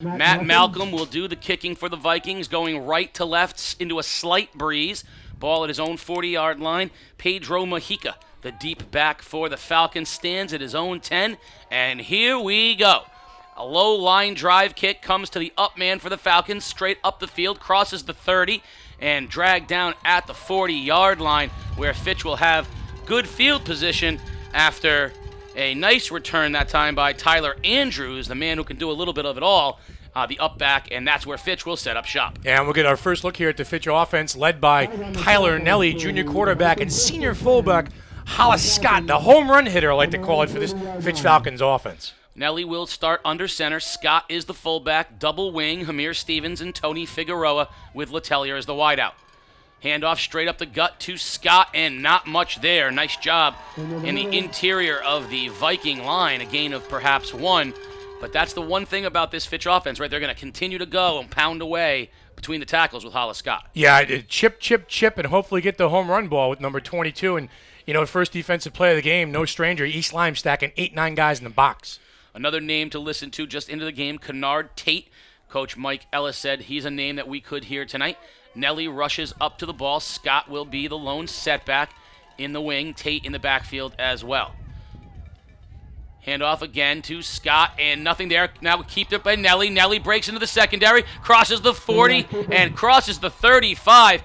Matt Malcolm will do the kicking for the Vikings, going right to left into a slight breeze. Ball at his own 40-yard line. Pedro Majica, the deep back for the Falcons, stands at his own 10. And here we go. A low line drive kick comes to the up man for the Falcons, straight up the field, crosses the 30, and dragged down at the 40-yard line, where Fitch will have good field position after a nice return that time by Tyler Andrews, the man who can do a little bit of it all, the up back, and that's where Fitch will set up shop. And we'll get our first look here at the Fitch offense, led by Tyler Nelly, junior quarterback, and senior fullback Hollis Scott, the home run hitter, I like to call it, for this Fitch Falcons offense. Nelly will start under center. Scott is the fullback, double wing, Hamir Stevens and Tony Figueroa with Letelier as the wideout. Handoff straight up the gut to Scott, and not much there. Nice job in the interior of the Viking line, a gain of perhaps one. But that's the one thing about this Fitch offense, right? They're going to continue to go and pound away between the tackles with Hollis Scott. Yeah, chip, and hopefully get the home run ball with number 22. And, first defensive play of the game, no stranger, East Lyme stacking 8-9 guys in the box. Another name to listen to just into the game, Kennard Tate. Coach Mike Ellis said he's a name that we could hear tonight. Nelly rushes up to the ball. Scott will be the lone setback in the wing. Tate in the backfield as well. Handoff again to Scott, and nothing there. Now keep it by Nelly. Nelly breaks into the secondary, crosses the 40, and crosses the 35.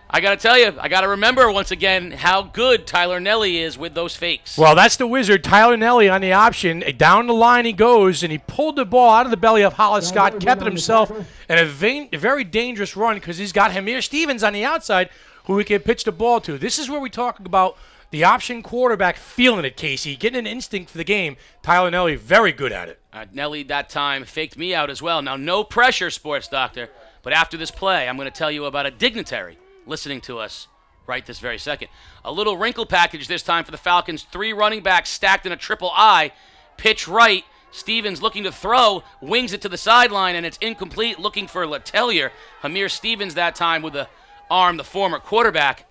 I got to tell you, I got to remember once again how good Tyler Nelly is with those fakes. Well, that's the wizard, Tyler Nelly, on the option. Down the line he goes, and he pulled the ball out of the belly of Hollis Scott, kept it himself, and a very dangerous run because he's got Hamir Stevens on the outside who he can pitch the ball to. This is where we talk about the option quarterback feeling it, Casey, getting an instinct for the game. Tyler Nelly, very good at it. Nelly that time faked me out as well. Now, no pressure, sports doctor, but after this play, I'm going to tell you about a dignitary listening to us right this very second. A little wrinkle package this time for the Falcons. 3 running backs stacked in a triple I. Pitch right. Stevens looking to throw, wings it to the sideline, and it's incomplete, looking for Letelier. Hamir Stevens that time with the arm, the former quarterback.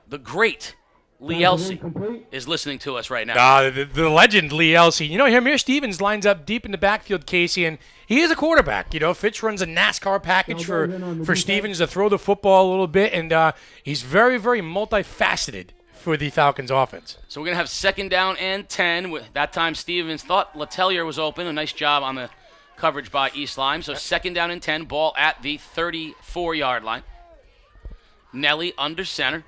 The great Lee Elsey is listening to us right now. The legend, Lee Elsey. Hamir Stevens lines up deep in the backfield, Casey, and he is a quarterback. Fitch runs a NASCAR package for Stevens to throw the football a little bit, and he's very, very multifaceted for the Falcons offense. So we're going to have second down and 10. That time Stevens thought Letelier was open. A nice job on the coverage by East Lyme. So second down and 10, ball at the 34-yard line. Nelly under center.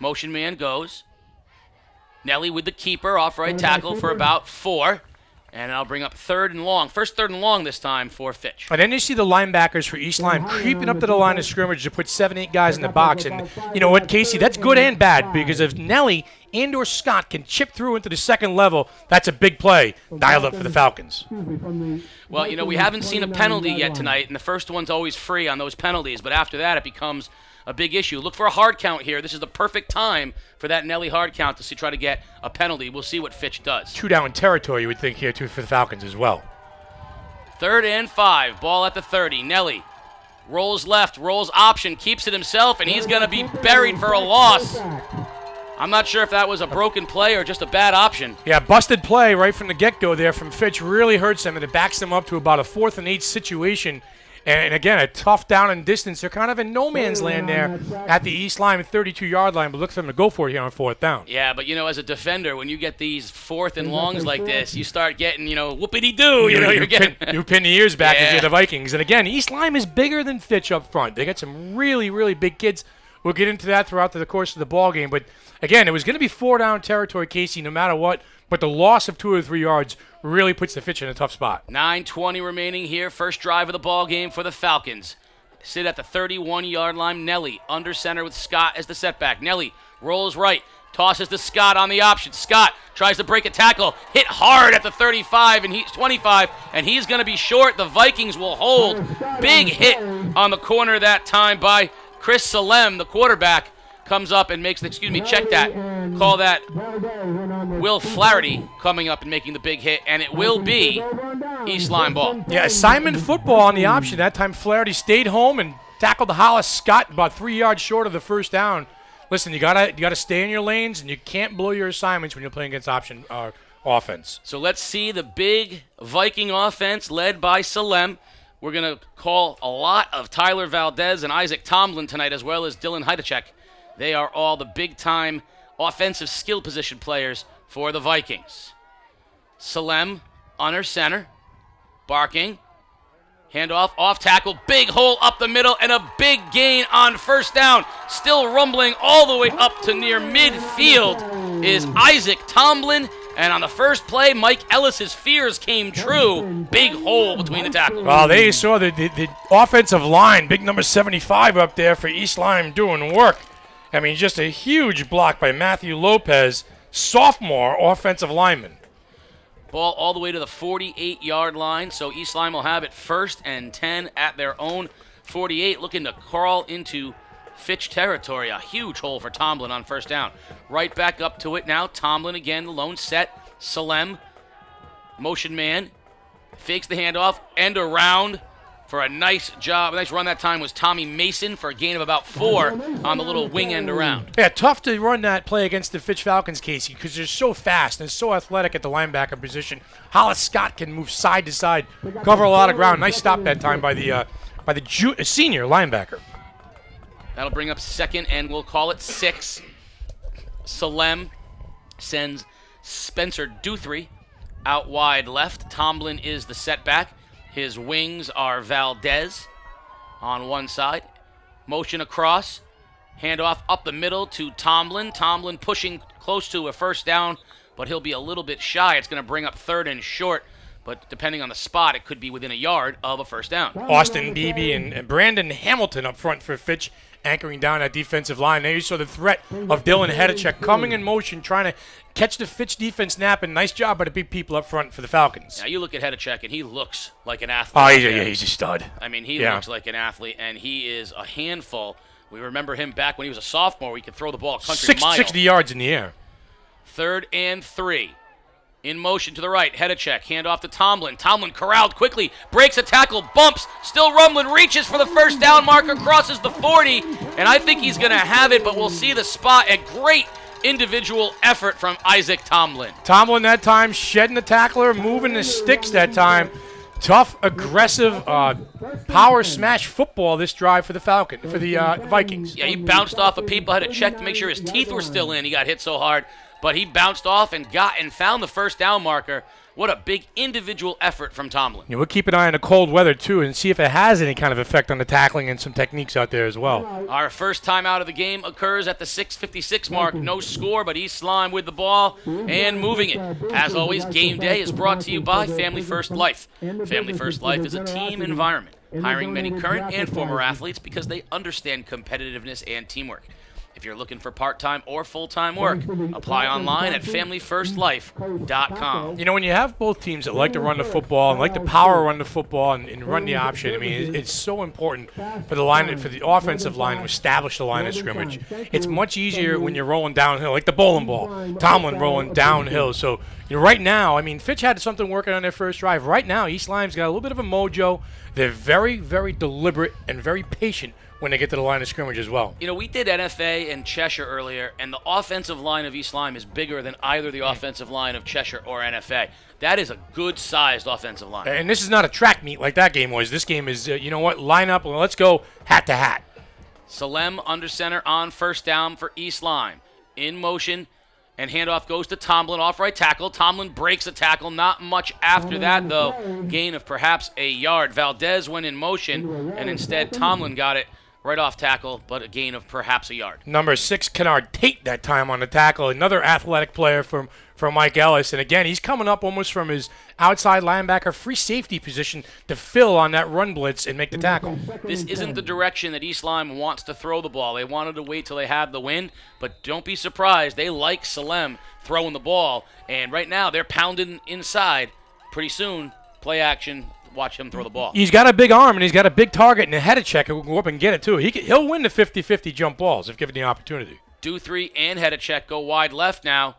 Motion man goes. Nelly with the keeper, off right tackle for about 4. And I'll bring up third and long. First third and long this time for Fitch. And then you see the linebackers for East Lyme creeping up to the line of scrimmage to put 7-8 guys in the box. And you know what, Casey, that's good and bad, because if Nelly and or Scott can chip through into the second level, that's a big play dialed up for the Falcons. Well, we haven't seen a penalty yet tonight, and the first one's always free on those penalties. But after that, it becomes a big issue. Look for a hard count here. This is the perfect time for that Nelly hard count to try to get a penalty. We'll see what Fitch does. 2 down territory, you would think, here, too, for the Falcons as well. 3rd and 5. Ball at the 30. Nelly rolls left, rolls option, keeps it himself, and he's going to be buried for a loss. I'm not sure if that was a broken play or just a bad option. Yeah, busted play right from the get-go there from Fitch really hurts them, and it backs them up to about a 4th and 8 situation. And again, a tough down and distance. They're kind of in no man's land there at the East Lyme 32-yard line, but look for them to go for it here on 4th down. Yeah, but as a defender, when you get these 4th and longs like this, you start getting, whoopity-doo. You pin the ears back if you're the Vikings. And again, East Lyme is bigger than Fitch up front. They got some really, really big kids. We'll get into that throughout the course of the ball game. But again, it was going to be 4 down territory, Casey, no matter what. But the loss of 2 or 3 yards really puts the Fitch in a tough spot. 9:20 remaining here. First drive of the ball game for the Falcons. Sit at the 31-yard line. Nelly under center with Scott as the setback. Nelly rolls right. Tosses to Scott on the option. Scott tries to break a tackle. Hit hard at the 35 and he's 25, and he's going to be short. The Vikings will hold. Big hit on the corner that time by Chris Salem, the quarterback. Comes up and makes check that. Call that Will Flaherty coming up and making the big hit, and it will be East Lyme ball. Yeah, assignment football on the option. That time Flaherty stayed home and tackled the Hollis Scott about 3 yards short of the first down. Listen, you gotta stay in your lanes, and you can't blow your assignments when you're playing against option offense. So let's see the big Viking offense led by Salem. We're going to call a lot of Tyler Valdez and Isaac Tomlin tonight, as well as Dylan Heidechek. They are all the big-time offensive skill position players for the Vikings. Salem under center, barking. Handoff, off tackle, big hole up the middle, and a big gain on first down. Still rumbling all the way up to near midfield is Isaac Tomlin. And on the first play, Mike Ellis's fears came true. Big hole between the tackles. Well, there you saw the offensive line, big number 75 up there for East Lyme doing work. I mean, just a huge block by Matthew Lopez, sophomore offensive lineman. Ball all the way to the 48-yard line, so East Lyme will have it 1st and 10 at their own 48, looking to crawl into Fitch territory. A huge hole for Tomlin on first down. Right back up to it now. Tomlin again, the lone set. Salem, motion man, fakes the handoff, end around for a nice job. A nice run that time was Tommy Mason for a gain of about 4 on the little wing end around. Yeah, tough to run that play against the Fitch Falcons, Casey, because they're so fast and so athletic at the linebacker position. Hollis Scott can move side to side, cover a lot of ground. Nice stop that time by the senior linebacker. That'll bring up 2nd, and we'll call it 6. Salem sends Spencer Duthry out wide left. Tomlin is the setback. His wings are Valdez on one side. Motion across. Handoff up the middle to Tomlin. Tomlin pushing close to a first down, but he'll be a little bit shy. It's going to bring up 3rd and short, but depending on the spot, it could be within a yard of a first down. Austin Beebe and Brandon Hamilton up front for Fitch, anchoring down that defensive line. There you saw the threat of Dylan Heidechek coming in motion, trying to catch the Fitch defense napping. Nice job by the big people up front for the Falcons. Now you look at Heidechek, and he looks like an athlete. Oh, he's a stud. I mean, he looks like an athlete, and he is a handful. We remember him back when he was a sophomore. He could throw the ball a country mile. 60 yards in the air. 3rd and 3. In motion to the right, Heidechek, handoff to Tomlin. Tomlin corralled quickly, breaks a tackle, bumps, still rumbling, reaches for the first down marker, crosses the 40, and I think he's going to have it, but we'll see the spot. A great individual effort from Isaac Tomlin. Tomlin that time shedding the tackler, moving the sticks that time. Tough, aggressive, power smash football this drive for the Vikings. Yeah, he bounced off of people, had to check to make sure his teeth were still in. He got hit so hard. But he bounced off and found the first down marker. What a big individual effort from Tomlin. Yeah, we'll keep an eye on the cold weather, too, and see if it has any kind of effect on the tackling and some techniques out there as well. Our first time out of the game occurs at the 6:56 mark. No score, but East Lyme with the ball and moving it. As always, game day is brought to you by Family First Life. Family First Life is a team environment, hiring many current and former athletes because they understand competitiveness and teamwork. If you're looking for part-time or full-time work, apply online at familyfirstlife.com. You know, when you have both teams that like to run the football and like to power run the football and run the option, I mean, it's so important for the offensive line to establish the line of scrimmage. It's much easier when you're rolling downhill, like the bowling ball. Tomlin rolling downhill. So, you know, right now, I mean, Fitch had something working on their first drive. Right now, East Lyme's got a little bit of a mojo. They're very, very deliberate and very patient when they get to the line of scrimmage as well. You know, we did NFA and Cheshire earlier, and the offensive line of East Lyme is bigger than either the offensive line of Cheshire or NFA. That is a good-sized offensive line. And this is not a track meet like that game was. This game is, you know what, line up, let's go hat to hat. Salem under center on first down for East Lyme. In motion, and handoff goes to Tomlin, off right tackle. Tomlin breaks a tackle. Not much after that, though. Gain of perhaps a yard. Valdez went in motion, and instead Tomlin got it right off tackle, but a gain of perhaps a yard. Number 6, Kennard Tate that time on the tackle. Another athletic player from Mike Ellis. And again, he's coming up almost from his outside linebacker free safety position to fill on that run blitz and make the tackle. This isn't the direction that East Lyme wants to throw the ball. They wanted to wait till they had the wind, but don't be surprised. They like Salem throwing the ball, and right now they're pounding inside. Pretty soon, play action. Watch him throw the ball. He's got a big arm, and he's got a big target, and a Heidechek who can go up and get it, too. He'll win the 50-50 jump balls if given the opportunity. Duthry and Heidechek go wide left now.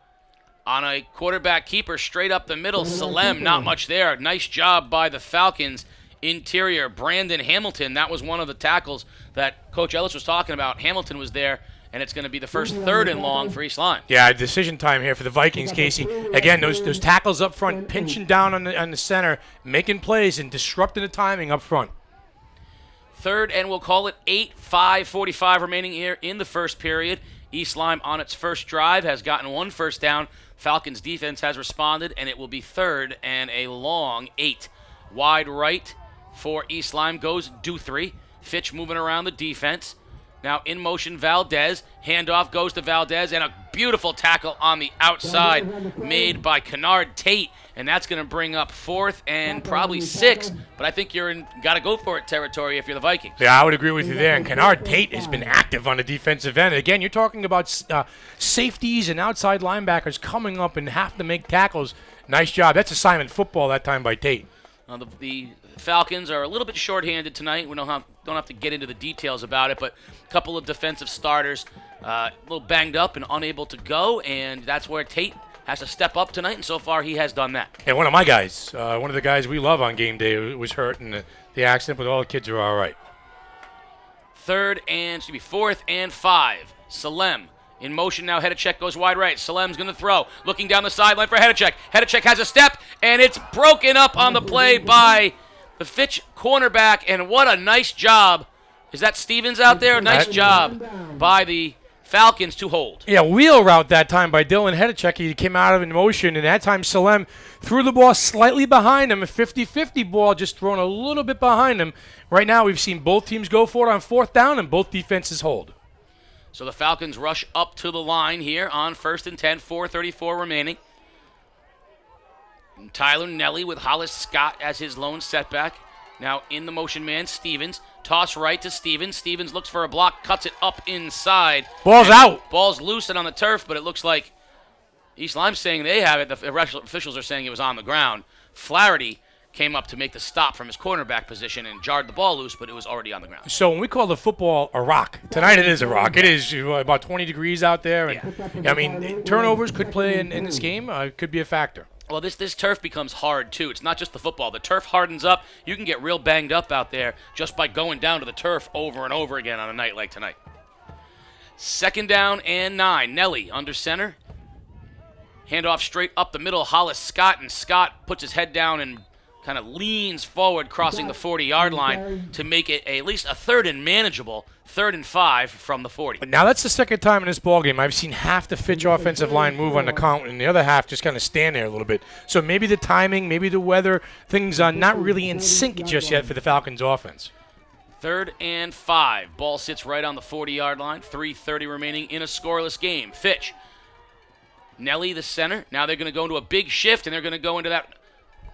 On a quarterback keeper straight up the middle. Salem, not much there. Nice job by the Falcons. Interior, Brandon Hamilton. That was one of the tackles that Coach Ellis was talking about. Hamilton was there and it's going to be the first 3rd and long for East Lyme. Yeah, decision time here for the Vikings, Casey. Again, those tackles up front, pinching down on the center, making plays and disrupting the timing up front. 3rd, and we'll call it 8, 5:45 remaining here in the first period. East Lyme on its first drive has gotten 1 first down. Falcons defense has responded, and it will be 3rd and a long 8. Wide right for East Lyme goes Duthry. Fitch moving around the defense. Now in motion, Valdez. Handoff goes to Valdez, and a beautiful tackle on the outside made by Kennard Tate. And that's going to bring up 4th and probably 6th. But I think you're in got-to-go-for-it territory if you're the Vikings. Yeah, I would agree with you there. And Kennard Tate has been active on the defensive end. Again, you're talking about safeties and outside linebackers coming up and have to make tackles. Nice job. That's assignment football that time by Tate. The Falcons are a little bit shorthanded tonight. We don't have to get into the details about it, but a couple of defensive starters a little banged up and unable to go, and that's where Tate has to step up tonight, and so far he has done that. And one of my guys, one of the guys we love on game day, was hurt in the accident, but all the kids are all right. 4th and 5. Salem in motion now. Hedacek goes wide right. Salem's going to throw. Looking down the sideline for Hedacek. Hedacek has a step, and it's broken up on the play by the Fitch cornerback, and what a nice job. Is that Stevens out there? Nice job by the Falcons to hold. Yeah, wheel route that time by Dylan Hedacek. He came out of in motion, and that time Salem threw the ball slightly behind him, a 50-50 ball just thrown a little bit behind him. Right now we've seen both teams go for it on 4th down, and both defenses hold. So the Falcons rush up to the line here on 1st and 10, 4:34 remaining. And Tyler Nelly with Hollis Scott as his lone setback. Now in the motion man, Stevens. Toss right to Stevens. Stevens looks for a block, cuts it up inside. Ball's out. Ball's loose and on the turf, but it looks like East Lyme's saying they have it. The officials are saying it was on the ground. Flaherty came up to make the stop from his cornerback position and jarred the ball loose, but it was already on the ground. So when we call the football a rock, tonight it is a rock. It is about 20 degrees out there. And, I mean, turnovers could play in this game. Could be a factor. Well, this turf becomes hard, too. It's not just the football. The turf hardens up. You can get real banged up out there just by going down to the turf over and over again on a night like tonight. 2nd down and 9. Nelly under center. Handoff straight up the middle. Hollis Scott, and Scott puts his head down and kind of leans forward, crossing the 40-yard line to make it at least a 3rd and manageable, 3rd and 5 from the 40. Now that's the second time in this ballgame I've seen half the Fitch offensive line move on the count and the other half just kind of stand there a little bit. So maybe the timing, maybe the weather, things are not really in sync just yet for the Falcons offense. 3rd and 5. Ball sits right on the 40-yard line. 3:30 remaining in a scoreless game. Fitch. Nelly, the center. Now they're going to go into a big shift, and they're going to go into that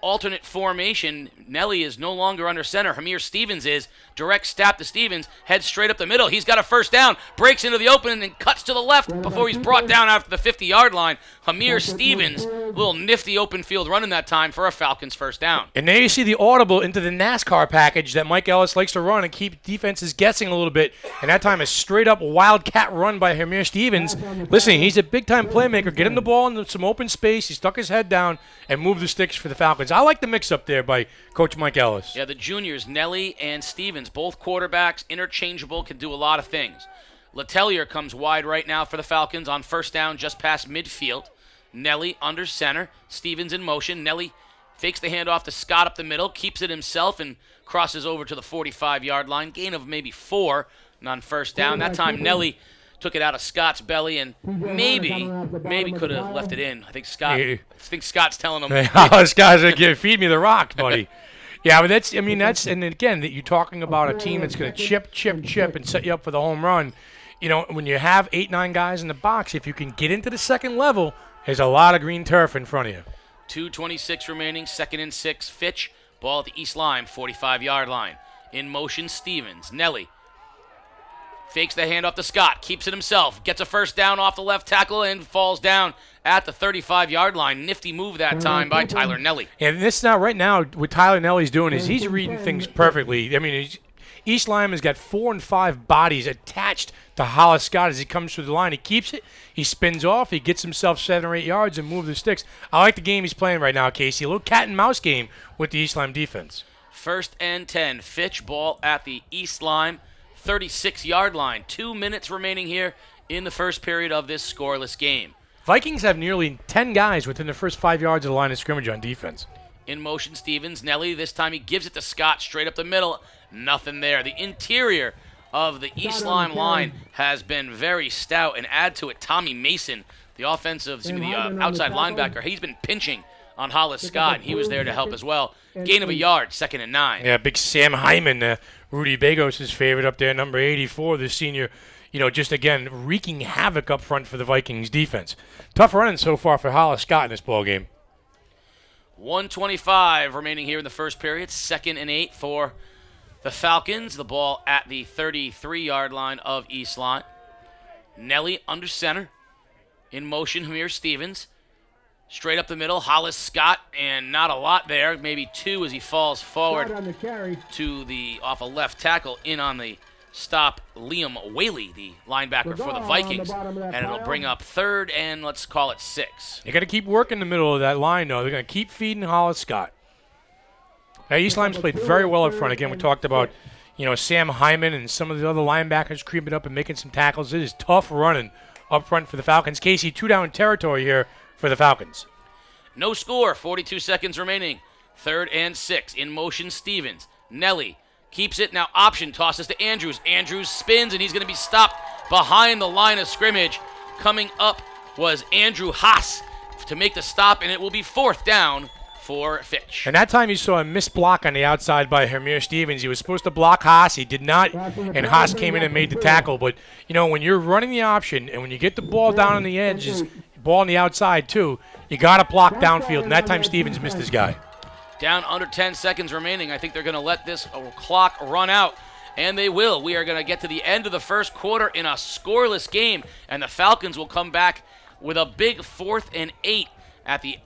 alternate formation. Nelly is no longer under center. Hamir Stevens is. Direct snap to Stevens. Heads straight up the middle. He's got a first down. Breaks into the open and then cuts to the left before he's brought down after the 50-yard line. Hamir Stevens, little nifty open field running that time for a Falcons first down. And there you see the audible into the NASCAR package that Mike Ellis likes to run and keep defenses guessing a little bit. And that time a straight-up wildcat run by Hamir Stevens. Listen, he's a big-time playmaker. Get him the ball in some open space. He stuck his head down and moved the sticks for the Falcons. I like the mix-up there by Coach Mike Ellis. Yeah, the juniors, Nelly and Stevens, both quarterbacks, interchangeable, can do a lot of things. Letellier comes wide right now for the Falcons on 1st down just past midfield. Nelly under center. Stevens in motion. Nelly fakes the handoff to Scott up the middle, keeps it himself, and crosses over to the 45-yard line. Gain of maybe 4 on 1st down. That time Nelly took it out of Scott's belly and maybe could have left it in. I think Scott's telling him. This guy's gonna feed me the rock, buddy. Yeah, but that's and again, that you're talking about a team that's going to chip, and set you up for the home run. You know, when you have 8, 9 guys in the box, if you can get into the second level, there's a lot of green turf in front of you. 2:26 remaining, 2nd and 6. Fitch, ball at the East Lyme 45-yard line. In motion, Stevens. Nelly fakes the handoff to Scott, keeps it himself, gets a first down off the left tackle, and falls down at the 35-yard line. Nifty move that time by Tyler Nelly. And this now, right now, what Tyler Nelly's doing is he's reading things perfectly. I mean, East Lyme has got 4 and 5 bodies attached to Hollis Scott as he comes through the line. He keeps it, he spins off, he gets himself 7 or 8 yards and moves the sticks. I like the game he's playing right now, Casey. A little cat and mouse game with the East Lyme defense. 1st and 10. Fitch, ball at the East Lyme 36-yard line. 2 minutes remaining here in the first period of this scoreless game. Vikings have nearly 10 guys within the first 5 yards of the line of scrimmage on defense. In motion, Stevens. Nelly, this time he gives it to Scott straight up the middle. Nothing there. The interior of the East Lyme line has been very stout, and add to it Tommy Mason, the outside linebacker. He's been pinching on Hollis Scott, and he was there to help as well. Gain of a yard, 2nd and 9. Yeah, big Sam Hyman, Rudy Bagos' favorite up there, number 84, the senior, just again wreaking havoc up front for the Vikings defense. Tough running so far for Hollis Scott in this ball game. 1:25 remaining here in the first period. 2nd and 8 for the Falcons. The ball at the 33-yard line of East Lyme. Nelly under center. In motion, Hamir Stevens. Straight up the middle, Hollis Scott, and not a lot there. Maybe 2 as he falls forward off a left tackle. In on the stop, Liam Whaley, the linebacker for the Vikings. And it'll bring up 3rd and let's call it 6. They got to keep working the middle of that line, though. They're going to keep feeding Hollis Scott. Now, East Lyme's played very well up front. Again, we talked about, Sam Hyman and some of the other linebackers creeping up and making some tackles. It is tough running up front for the Falcons. Casey, 2-down territory here for the Falcons. No score, 42 seconds remaining. 3rd and 6. In motion, Stevens. Nelly keeps it. Now option tosses to Andrews. Andrews spins, and he's going to be stopped behind the line of scrimmage. Coming up was Andrew Haas to make the stop, and it will be 4th down for Fitch. And that time you saw a missed block on the outside by Hamir Stevens. He was supposed to block Haas. He did not, and Haas came in and made the tackle. But, when you're running the option and when you get the ball down on the edges, ball on the outside too, you got to block downfield. And that time Stevens missed his guy. Down under 10 seconds remaining. I think they're going to let this clock run out, and they will. We are going to get to the end of the first quarter in a scoreless game, and the Falcons will come back with a big 4th and 8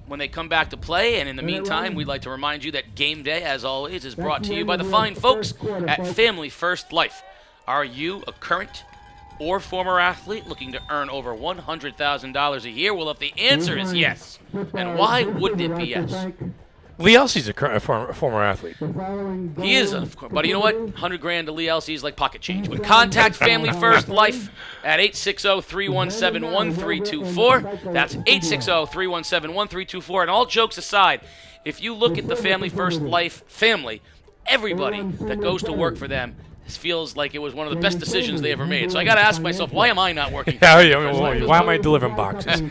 when they come back to play. And in the meantime, we'd like to remind you that Game Day, as always, is brought to you by the fine folks at Family First Life. Are you a current or former athlete looking to earn over $100,000 a year? Well, if the answer is yes, and why wouldn't it be yes? Lee Elsie's a former athlete. He is, but you know what? $100,000 to Lee Elsey is like pocket change. But contact Family First Life at 860-317-1324. That's 860-317-1324. And all jokes aside, if you look at the Family First Life family, everybody that goes to work for them feels like it was one of the best decisions they ever made. So I got to ask myself, why am I not working? Why am I delivering boxes?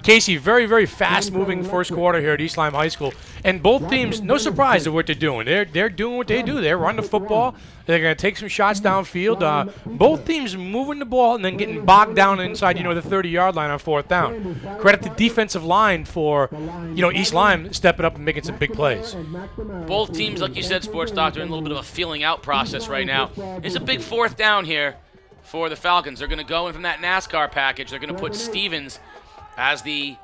Casey, very, very fast-moving first quarter here at East Lyme High School. And both teams, no surprise at what they're doing. They're doing what they do. They're running the football. They're going to take some shots downfield. Both teams moving the ball and then getting bogged down inside, the 30-yard line on 4th down. Credit the defensive line for, East Lyme stepping up and making some big plays. Both teams, like you said, Sports Doctor, in a little bit of a feeling out process right now. It's a big 4th down here for the Falcons. They're going to go in from that NASCAR package. They're going to put Stevens as the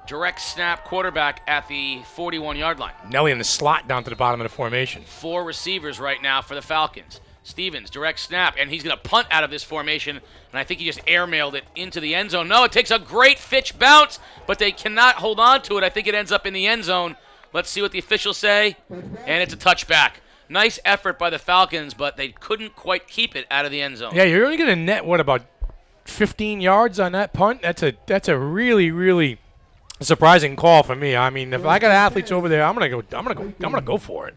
direct snap quarterback at the 41-yard line. Nelly in the slot down to the bottom of the formation. 4 receivers right now for the Falcons. Stevens, direct snap, and he's going to punt out of this formation, and I think he just airmailed it into the end zone. No, it takes a great Fitch bounce, but they cannot hold on to it. I think it ends up in the end zone. Let's see what the officials say, and it's a touchback. Nice effort by the Falcons, but they couldn't quite keep it out of the end zone. Yeah, you're only going to net, about 15 yards on that punt? That's a really, really surprising call for me. I mean, if I got athletes over there, I'm gonna go for it.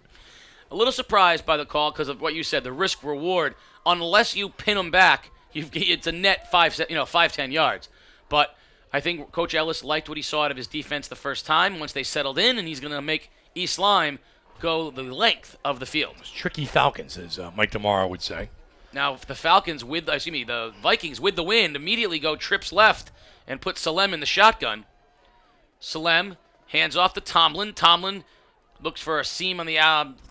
A little surprised by the call because of what you said, the risk reward. Unless you pin them back, it's a net 5-10 yards. But I think Coach Ellis liked what he saw out of his defense the first time once they settled in, and he's going to make East Lyme go the length of the field. Tricky Falcons, as Mike DeMauro would say. Now, if the the Vikings with the wind immediately go trips left and put Salem in the shotgun. Salem hands off to Tomlin. Tomlin looks for a seam on the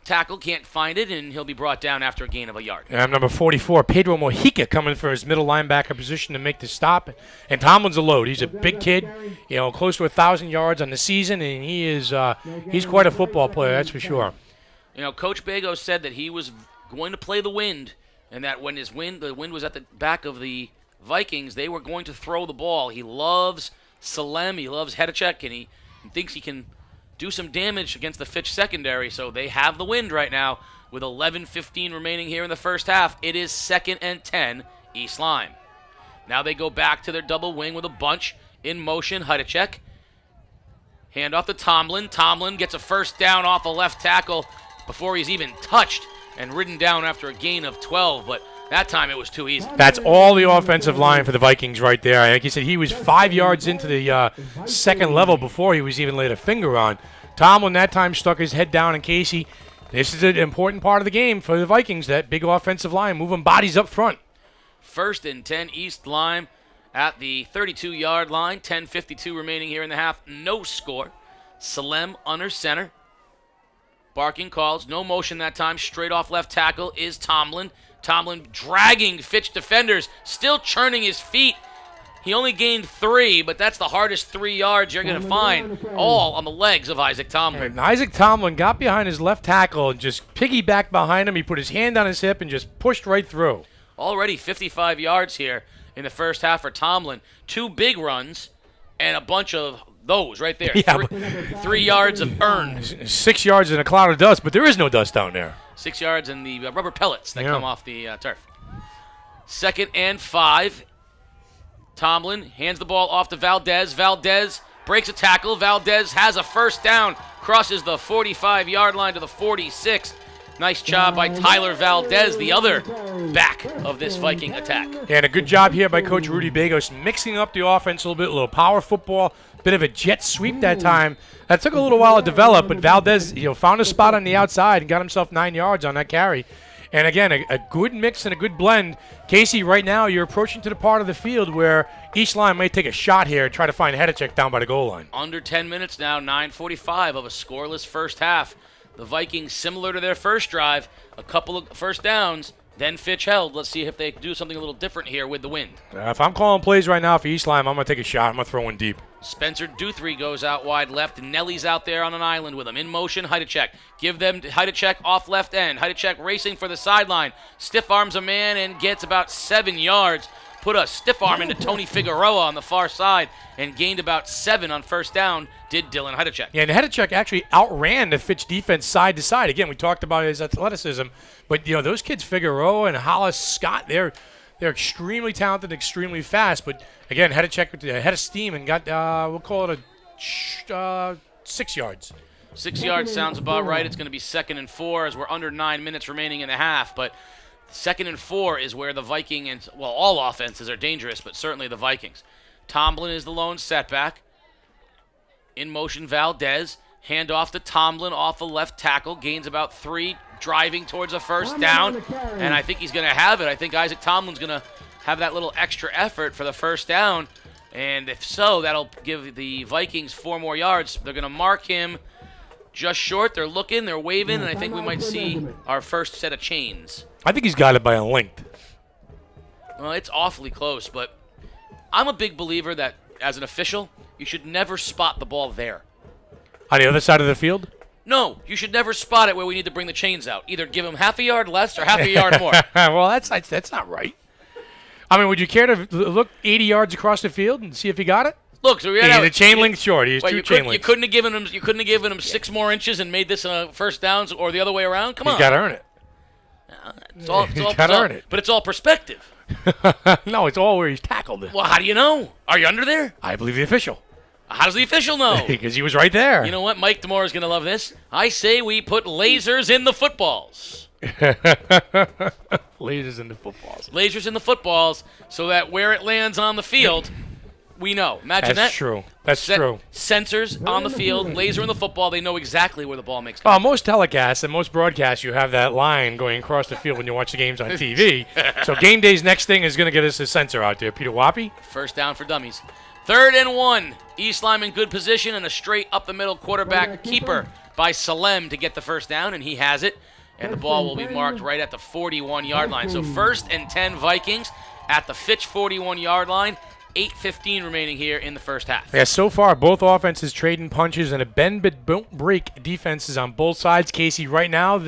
tackle, can't find it, and he'll be brought down after a gain of a yard. And number 44, Pedro Mojica, coming for his middle linebacker position to make the stop. And Tomlin's a load. He's a big kid, close to 1,000 yards on the season, and he's quite a football player, that's for sure. Coach Bago said that he was going to play the wind, and that when the wind was at the back of the Vikings, they were going to throw the ball. He loves Salem, he loves Hedacek, and he thinks he can do some damage against the Fitch secondary, so they have the wind right now with 11:15 remaining here in the first half. It is 2nd and 10, East Lyme. Now they go back to their double wing with a bunch in motion. Hudacek. Hand off to Tomlin. Tomlin gets a first down off a left tackle before he's even touched and ridden down after a gain of 12, but that time it was too easy. That's all the offensive line for the Vikings right there. Like you said, he was 5 yards into the second level before he was even laid a finger on. Tomlin that time stuck his head down, and Casey, this is an important part of the game for the Vikings, that big offensive line, moving bodies up front. 1st and 10, East Lyme at the 32-yard line. 10:52 remaining here in the half. No score. Salem under center. Barking calls. No motion that time. Straight off left tackle is Tomlin. Tomlin dragging Fitch defenders. Still churning his feet. He only gained 3, but that's the hardest 3 yards you're going to find, all on the legs of Isaac Tomlin. And Isaac Tomlin got behind his left tackle and just piggybacked behind him. He put his hand on his hip and just pushed right through. Already 55 yards here in the first half for Tomlin. 2 big runs and a bunch of those right there. Yeah, 3 yards of earned. 6 yards in a cloud of dust, but there is no dust down there. 6 yards in the rubber pellets that come off the turf. 2nd and 5. Tomlin hands the ball off to Valdez. Valdez breaks a tackle. Valdez has a first down. Crosses the 45-yard line to the 46. Nice job by Tyler Valdez, the other back of this Viking attack. Yeah, and a good job here by Coach Rudy Bagos, mixing up the offense a little bit, a little power football, bit of a jet sweep that time. That took a little while to develop, but Valdez, found a spot on the outside and got himself 9 yards on that carry. And again, a good mix and a good blend. Casey, right now you're approaching to the part of the field where East Lyme may take a shot here and try to find Hedacek down by the goal line. Under 10 minutes now, 9:45 of a scoreless first half. The Vikings, similar to their first drive, a couple of first downs, then Fitch held. Let's see if they can do something a little different here with the wind. If I'm calling plays right now for East Lyme, I'm going to take a shot. I'm going to throw one deep. Spencer Duthry goes out wide left. Nelly's out there on an island with him. In motion, Hudacek. Give them Hudacek off left end. Hudacek racing for the sideline. Stiff arms a man and gets about 7 yards. Put a stiff arm into Tony Figueroa on the far side and gained about 7 on first down, did Dylan Hudacek. Yeah, and Hedacek actually outran the Fitch defense side to side. Again, we talked about his athleticism, but those kids, Figueroa and Hollis Scott, they're extremely talented, extremely fast. But again, Hedacek had a steam and got we'll call it a 6 yards. 6 yards sounds about right. It's going to be 2nd and 4 as we're under 9 minutes remaining in the half, but 2nd and 4 is where the Viking and, well, all offenses are dangerous, but certainly the Vikings. Tomlin is the lone setback. In motion, Valdez. Hand off to Tomlin off the left tackle. Gains about 3, driving towards a first down. And I think he's going to have it. I think Isaac Tomlin's going to have that little extra effort for the first down. And if so, that'll give the Vikings 4 more yards. They're going to mark him just short. They're looking, they're waving, and I think we might see our first set of chains. I think he's got it by a length. Well, it's awfully close, but I'm a big believer that as an official, you should never spot the ball there. On the other side of the field? No, you should never spot it where we need to bring the chains out. Either give him half a yard less or half a yard more. Well, that's not right. I mean, would you care to look 80 yards across the field and see if he got it? Look, so the chain link short. He's 2 chain links. You couldn't have given him 6 more inches and made this first downs or the other way around. Come on, he's got to earn it. It's all, earn it. But it's all perspective. No, it's all where he's tackled it. Well, how do you know? Are you under there? I believe the official. How does the official know? Because he was right there. You know what? Mike DeMore is going to love this. I say we put lasers in the footballs. Lasers in the footballs. Lasers in the footballs so that where it lands on the field, we know. Imagine that. That's true. That's true. Sensors on the field, laser in the football. They know exactly where the ball makes contact. Most telecasts and most broadcasts, you have that line going across the field when you watch the games on TV. So game day's next thing is going to get us a sensor out there. Peter Wappy? First down for dummies. 3rd and 1. East Lyme in good position and a straight up the middle quarterback keeper by Salem to get the first down, and he has it. And the ball will be marked right at the 41-yard line. So 1st and 10 Vikings at the Fitch 41-yard line. 8:15 remaining here in the first half. Yeah, so far both offenses trading punches and a bend but don't break defenses on both sides. Casey, right now,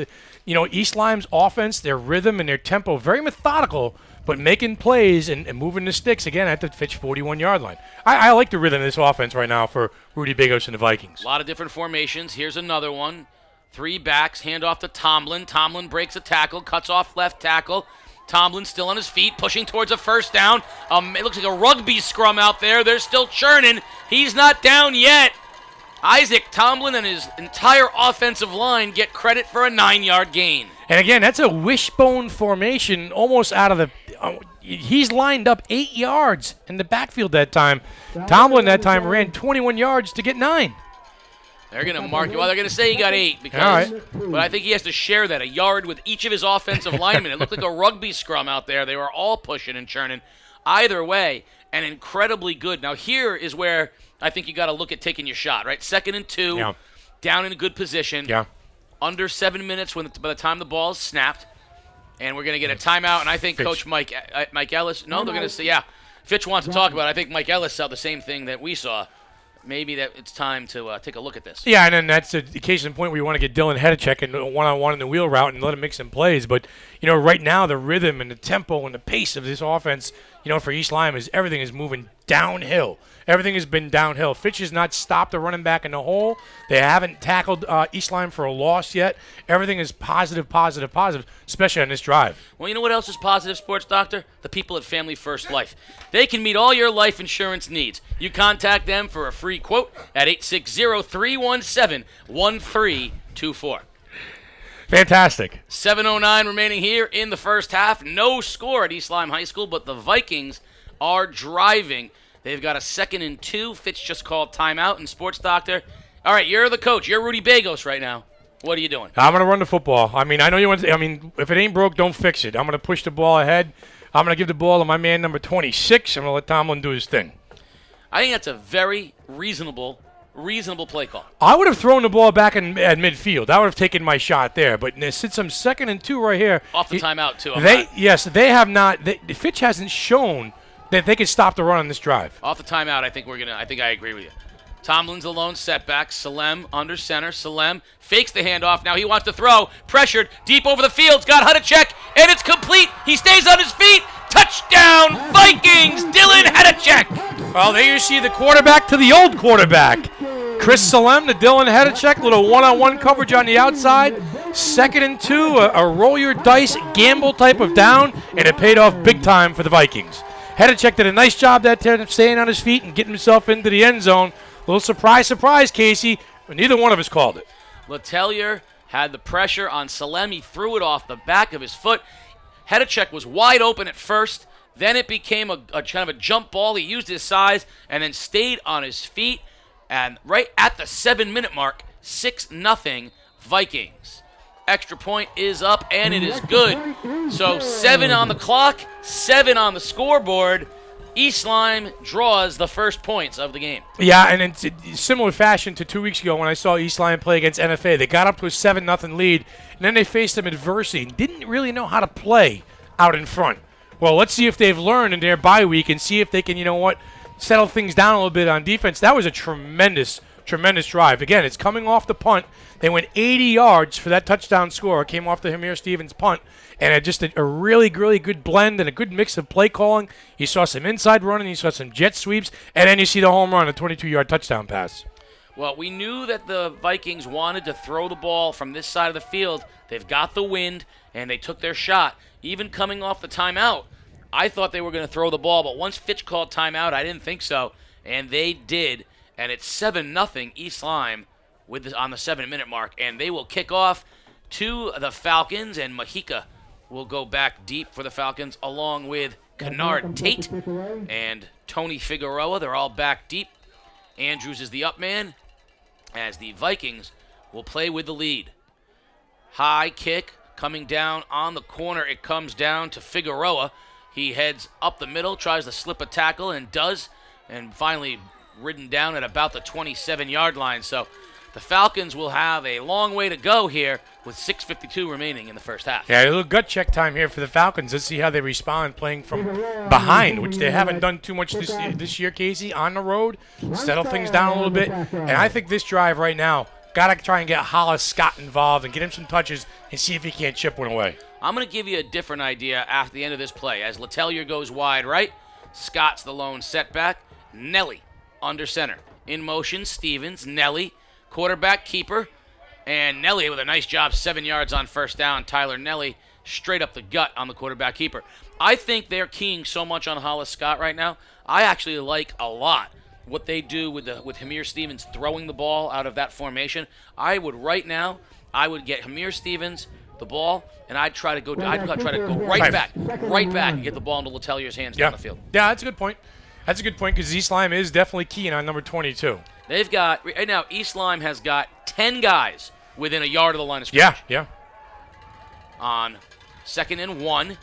East Lyme's offense, their rhythm and their tempo, very methodical, but making plays and moving the sticks again at the Fitch 41-yard line. I like the rhythm of this offense right now for Rudy Bagos and the Vikings. A lot of different formations. Here's another one. 3 backs, hand off to Tomlin. Tomlin breaks a tackle, cuts off left tackle. Tomlin still on his feet, pushing towards a first down. It looks like a rugby scrum out there. They're still churning. He's not down yet. Isaac Tomlin and his entire offensive line get credit for a 9-yard gain. And again, that's a wishbone formation almost out of the he's lined up 8 yards in the backfield that time. Tomlin that time ran 21 yards to get 9. They're going to mark you. Well, they're going to say he got 8 because, but I think he has to share that, a yard with each of his offensive linemen. It looked like a rugby scrum out there. They were all pushing and churning. Either way, and incredibly good. Now, here is where I think you got to look at taking your shot, right? 2nd and 2, down in a good position. Yeah. Under 7 minutes by the time the ball is snapped. And we're going to get a timeout, and I think Fitch. Coach Mike Ellis, no, they're going to say, Fitch wants to talk about it. I think Mike Ellis saw the same thing that we saw. Maybe that it's time to take a look at this. Yeah, and then that's the case in point where you want to get Dylan Hedacek in one-on-one in the wheel route and let him make some plays. But, right now the rhythm and the tempo and the pace of this offense, for East Lyme is everything is moving downhill. Everything has been downhill. Fitch has not stopped the running back in the hole. They haven't tackled East Lyme for a loss yet. Everything is positive, especially on this drive. Well, you know what else is positive, Sports Doctor? The people at Family First Life. They can meet all your life insurance needs. You contact them for a free quote at 860-317-1324. Fantastic. 7:09 remaining here in the first half. No score at East Lyme High School, but the Vikings are driving. They've got a 2nd and 2. Fitch just called timeout. And Sports Doctor, all right, you're the coach. You're Rudy Bagos right now. What are you doing? I'm going to run the football. I know you want to, if it ain't broke, don't fix it. I'm going to push the ball ahead. I'm going to give the ball to my man number 26. I'm going to let Tomlin do his thing. I think that's a very reasonable play call. I would have thrown the ball back at midfield. I would have taken my shot there. But since I'm 2nd and 2 right here. Off the timeout, too. They have not. Fitch hasn't shown that they can stop the run on this drive. Off the timeout, I think I agree with you. Tomlin's alone, setback. Salem under center. Salem fakes the handoff. Now he wants to throw. Pressured. Deep over the field. Got Hedacek. And it's complete. He stays on his feet. Touchdown, Vikings. Dylan Hedacek. Well, there you see the quarterback to the old quarterback. Chris Salem to Dylan Hedacek. Little one-on-one coverage on the outside. 2nd and 2. A roll your dice gamble type of down. And it paid off big time for the Vikings. Hedacek did a nice job that time staying on his feet and getting himself into the end zone. A little surprise, Casey. Neither one of us called it. Letellier had the pressure on Salem. He threw it off the back of his foot. Hedacek was wide open at first. Then it became a kind of a jump ball. He used his size and then stayed on his feet. And right at the 7-minute mark, 6-0 Vikings. Extra point is up, and it is good. So 7 on the clock, 7 on the scoreboard. East Lyme draws the first points of the game. Yeah, and in similar fashion to 2 weeks ago when I saw East Lyme play against NFA. They got up to a 7-0 lead, and then they faced some adversity and didn't really know how to play out in front. Well, let's see if they've learned in their bye week and see if they can, settle things down a little bit on defense. That was a tremendous drive. Again, it's coming off the punt. They went 80 yards for that touchdown score. It came off the Hamir Stevens punt. And just a really, really good blend and a good mix of play calling. You saw some inside running. You saw some jet sweeps. And then you see the home run, a 22-yard touchdown pass. Well, we knew that the Vikings wanted to throw the ball from this side of the field. They've got the wind, and they took their shot. Even coming off the timeout, I thought they were going to throw the ball. But once Fitch called timeout, I didn't think so. And they did. And it's 7-0 East Lyme on the 7-minute mark. And they will kick off to the Falcons, and Mahika will go back deep for the Falcons along with Kennard Tate and Tony Figueroa. They're all back deep. Andrews is the up man as the Vikings will play with the lead. High kick coming down on the corner. It comes down to Figueroa. He heads up the middle, tries to slip a tackle and does, and finally ridden down at about the 27-yard line. So the Falcons will have a long way to go here with 6:52 remaining in the first half. Yeah, a little gut check time here for the Falcons. Let's see how they respond playing from behind, which they haven't done too much this year, Casey, on the road. Settle things down a little bit. And I think this drive right now, got to try and get Hollis Scott involved and get him some touches and see if he can't chip one away. I'm going to give you a different idea after the end of this play. As Letellier goes wide right, Scott's the lone setback. Nelly under center. In motion, Stevens, Nelly, quarterback keeper, And Nelly with a nice job, 7 yards on first down. Tyler Nelly straight up the gut on the quarterback keeper. I think they're keying so much on Hollis Scott right now. I actually like a lot what they do with Hamir Stevens throwing the ball out of that formation. I would get Hamir Stevens the ball, and I'd try to go right back and get the ball into Letellier's hands down the field. Yeah, that's a good point. That's a good point because East Lyme is definitely keying on number 22. They've got right now. East Lyme has got 10 guys within a yard of the line of scrimmage. Yeah. On 2nd and 1,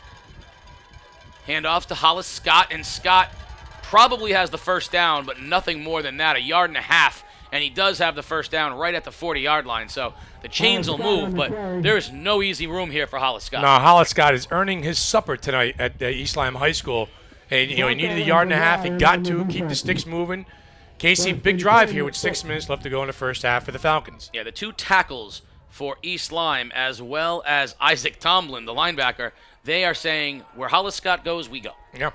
handoffs to Hollis Scott, and Scott probably has the first down, but nothing more than that, 1.5 yards, and he does have the first down right at the 40-yard line. So the chains will move, but there's no easy room here for Hollis Scott. No, Hollis Scott is earning his supper tonight at East Lyme High School. And, he needed 1.5 yards. He got to keep the sticks moving. Casey, big drive here with 6 minutes left to go in the first half for the Falcons. Yeah, the 2 tackles for East Lyme, as well as Isaac Tomlin, the linebacker, they are saying where Hollis Scott goes, we go. Yeah.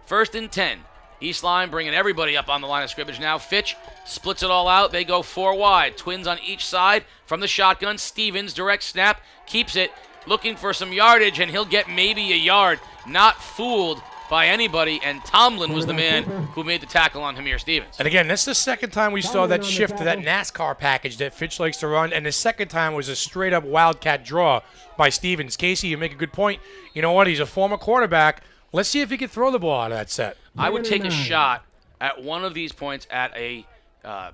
1st and 10. East Lyme bringing everybody up on the line of scrimmage now. Fitch splits it all out. They go 4 wide. Twins on each side from the shotgun. Stevens, direct snap, keeps it, looking for some yardage, and he'll get maybe a yard. Not fooled by anybody, and Tomlin was the man who made the tackle on Hamir Stevens. And again, that's the second time we saw that shift to that NASCAR package that Fitch likes to run, and the second time was a straight-up wildcat draw by Stevens. Casey, you make a good point. You know what? He's a former quarterback. Let's see if he can throw the ball out of that set. I would take a shot at one of these points at a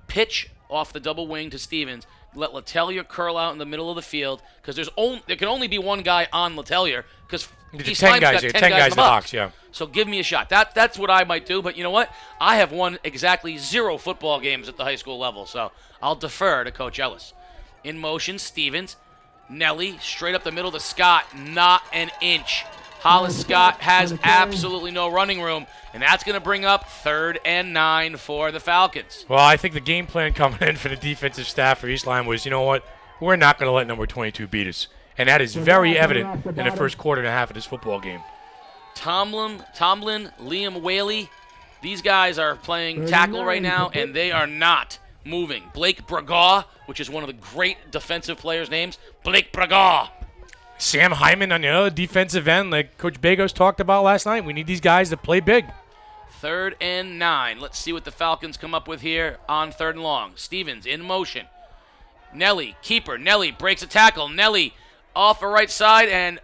pitch off the double wing to Stevens. Let Letelier curl out in the middle of the field because there can only be one guy on Letelier because There's 10 guys here. 10 guys in the box, yeah. So give me a shot. That's what I might do. But you know what? I have won exactly 0 football games at the high school level, so I'll defer to Coach Ellis. In motion, Stevens. Nelly straight up the middle to Scott. Not an inch. Hollis Scott has absolutely no running room, and that's going to bring up 3rd and 9 for the Falcons. Well, I think the game plan coming in for the defensive staff for East Lyme was, you know what? We're not going to let number 22 beat us. And that is very evident in the first quarter and a half of this football game. Tomlin, Liam Whaley, these guys are playing tackle right now, and they are not moving. Blake Bragaw, which is one of the great defensive players' names, Blake Bragaw. Sam Hyman on the other defensive end, like Coach Bagos talked about last night. We need these guys to play big. 3rd and 9. Let's see what the Falcons come up with here on 3rd and long. Stevens in motion. Nelly, keeper. Nelly breaks a tackle. Nelly off the right side and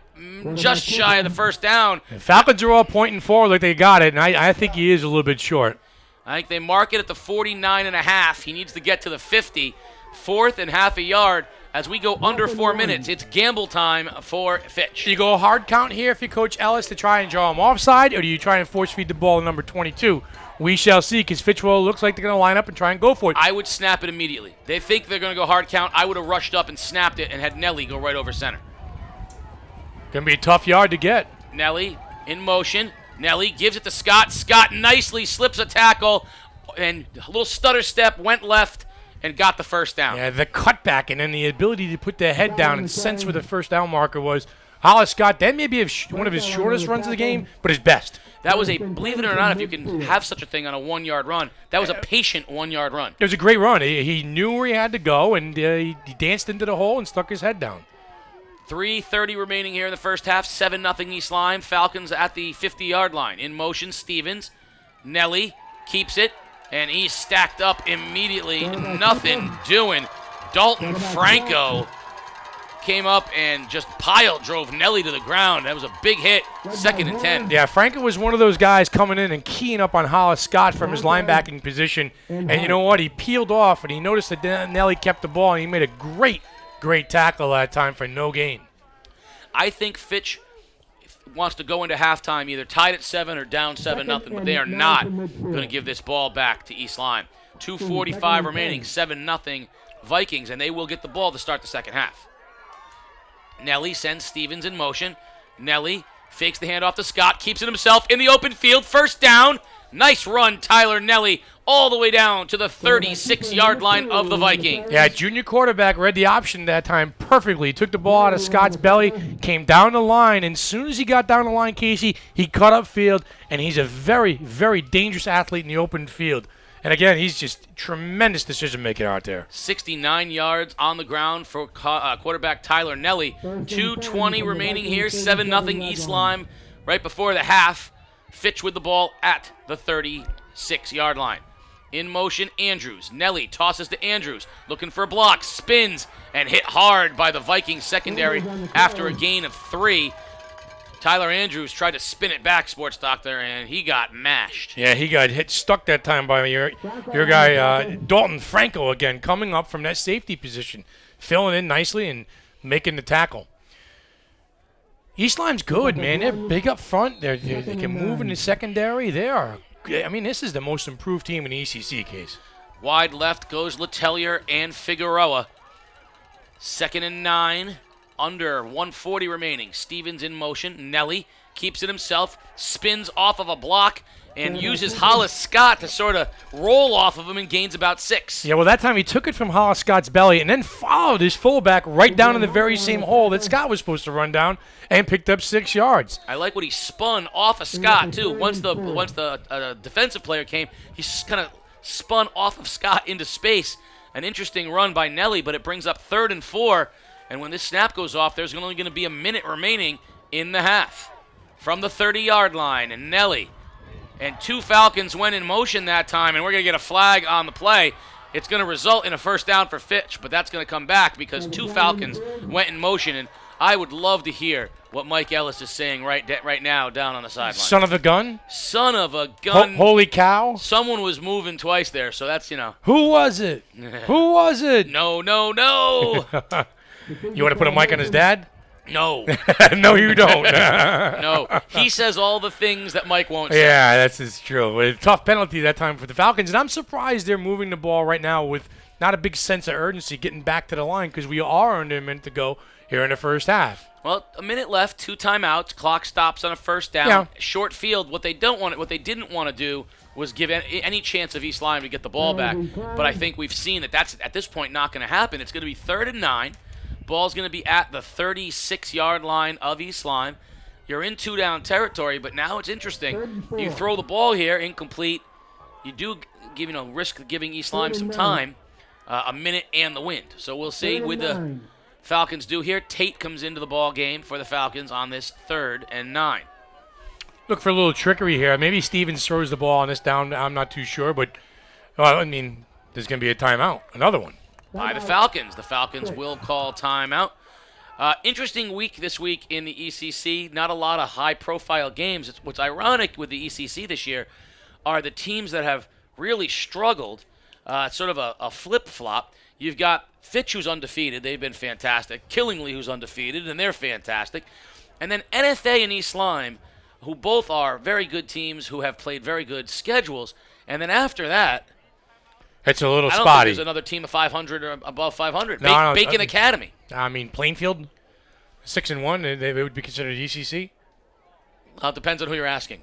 just shy of the first down. The Falcons are all pointing forward like they got it, and I think he is a little bit short. I think they mark it at the 49.5. He needs to get to the 50. 4th and half a yard. As we go under 4 minutes, it's gamble time for Fitch. Do you go hard count here if you Coach Ellis to try and draw him offside, or do you try and force feed the ball to number 22? We shall see, because Fitchwell looks like they're going to line up and try and go for it. I would snap it immediately. They think they're going to go hard count. I would have rushed up and snapped it and had Nelly go right over center. Going to be a tough yard to get. Nelly in motion. Nelly gives it to Scott. Scott nicely slips a tackle, and a little stutter step, went left, and got the first down. Yeah, the cutback and then the ability to put their head down and sense where the first down marker was. Hollis Scott, that may be one of his shortest runs of the game, but his best. That was believe it or not, if you can have such a thing on a 1-yard run, that was a patient 1-yard run. It was a great run. He knew where he had to go, and he danced into the hole and stuck his head down. 3:30 remaining here in the first half. 7-0 East Lyme. Falcons at the 50-yard line. In motion, Stevens. Nelly keeps it, and he's stacked up immediately. Nothing doing. Dalton Franco came up and just drove Nelly to the ground. That was a big hit. 2nd and 10. Yeah, Franco was one of those guys coming in and keying up on Hollis Scott from his linebacking position. And you know what? He peeled off, and he noticed that Nelly kept the ball, and he made a great tackle that time for no gain. I think Fitch wants to go into halftime either tied at 7 or down 7-0, but they are not going to give this ball back to East Lyme. 2:45 remaining, 7-0 Vikings, and they will get the ball to start the second half. Nelly sends Stevens in motion. Nelly fakes the handoff to Scott, keeps it himself in the open field. First down. Nice run, Tyler Nelly, all the way down to the 36-yard line of the Vikings. Yeah, junior quarterback read the option that time perfectly. He took the ball out of Scott's belly, came down the line, and as soon as he got down the line, Casey, he cut up field, and he's a very, very dangerous athlete in the open field. And again, he's just tremendous decision making out there. 69 yards on the ground for quarterback Tyler Nelly. 2:20 remaining here, 7-0 East Lyme right before the half. Fitch with the ball at the 36-yard line. In motion, Andrews. Nelly tosses to Andrews, looking for a block, spins, and hit hard by the Vikings secondary after a gain of 3. Tyler Andrews tried to spin it back, Sports Doctor, and he got mashed. Yeah, he got stuck that time by your guy, Dalton Franco, again, coming up from that safety position, filling in nicely and making the tackle. East Lyme's good, man. They're big up front. They can move in the secondary. This is the most improved team in the ECC case. Wide left goes Letelier and Figueroa. 2nd and 9. Under 1:40 remaining. Stevens in motion. Nelly keeps it himself. Spins off of a block and uses Hollis Scott to sort of roll off of him and gains about 6. Yeah, well, that time he took it from Hollis Scott's belly and then followed his fullback right down in the very same hole that Scott was supposed to run down and picked up 6 yards. I like what he spun off of Scott, too. Once the defensive player came, he kind of spun off of Scott into space. An interesting run by Nelly, but it brings up 3rd and 4. And when this snap goes off, there's only going to be a minute remaining in the half. From the 30-yard line, and Nelly. And 2 Falcons went in motion that time, and we're going to get a flag on the play. It's going to result in a first down for Fitch, but that's going to come back because 2 Falcons went in motion. And I would love to hear what Mike Ellis is saying right now down on the sideline. Son of a gun? Son of a gun. Holy cow. Someone was moving twice there, so that's, Who was it? Who was it? No. You want to put a mic on his dad? No. No, you don't. No. He says all the things that Mike won't say. Yeah, that's true. A tough penalty that time for the Falcons, and I'm surprised they're moving the ball right now with not a big sense of urgency getting back to the line because we are under a minute to go here in the first half. Well, a minute left, 2 timeouts, clock stops on a first down, Yeah. Short field. What they didn't want to do was give any chance of East Lyme to get the ball back. But I think we've seen that's at this point not going to happen. It's going to be 3rd and 9. Ball's going to be at the 36-yard line of East Lyme. You're in 2-down territory, but now it's interesting. You throw the ball here, incomplete. You do risk giving East Lyme some time, a minute and the wind. So we'll see with the Falcons do here. Tate comes into the ball game for the Falcons on this 3rd and 9. Look for a little trickery here. Maybe Stevens throws the ball on this down. I'm not too sure, but there's going to be a timeout, another one. By the Falcons. The Falcons will call timeout. Interesting week this week in the ECC. Not a lot of high-profile games. What's ironic with the ECC this year are the teams that have really struggled. Sort of a flip-flop. You've got Fitch, who's undefeated. They've been fantastic. Killingly, who's undefeated, and they're fantastic. And then NFA and East Lyme, who both are very good teams who have played very good schedules. And then after that, it's a little I don't spotty. think there's another team of 500 or above 500. No, Bacon Academy. Plainfield, 6-1, they would be considered ECC. Well, it depends on who you're asking.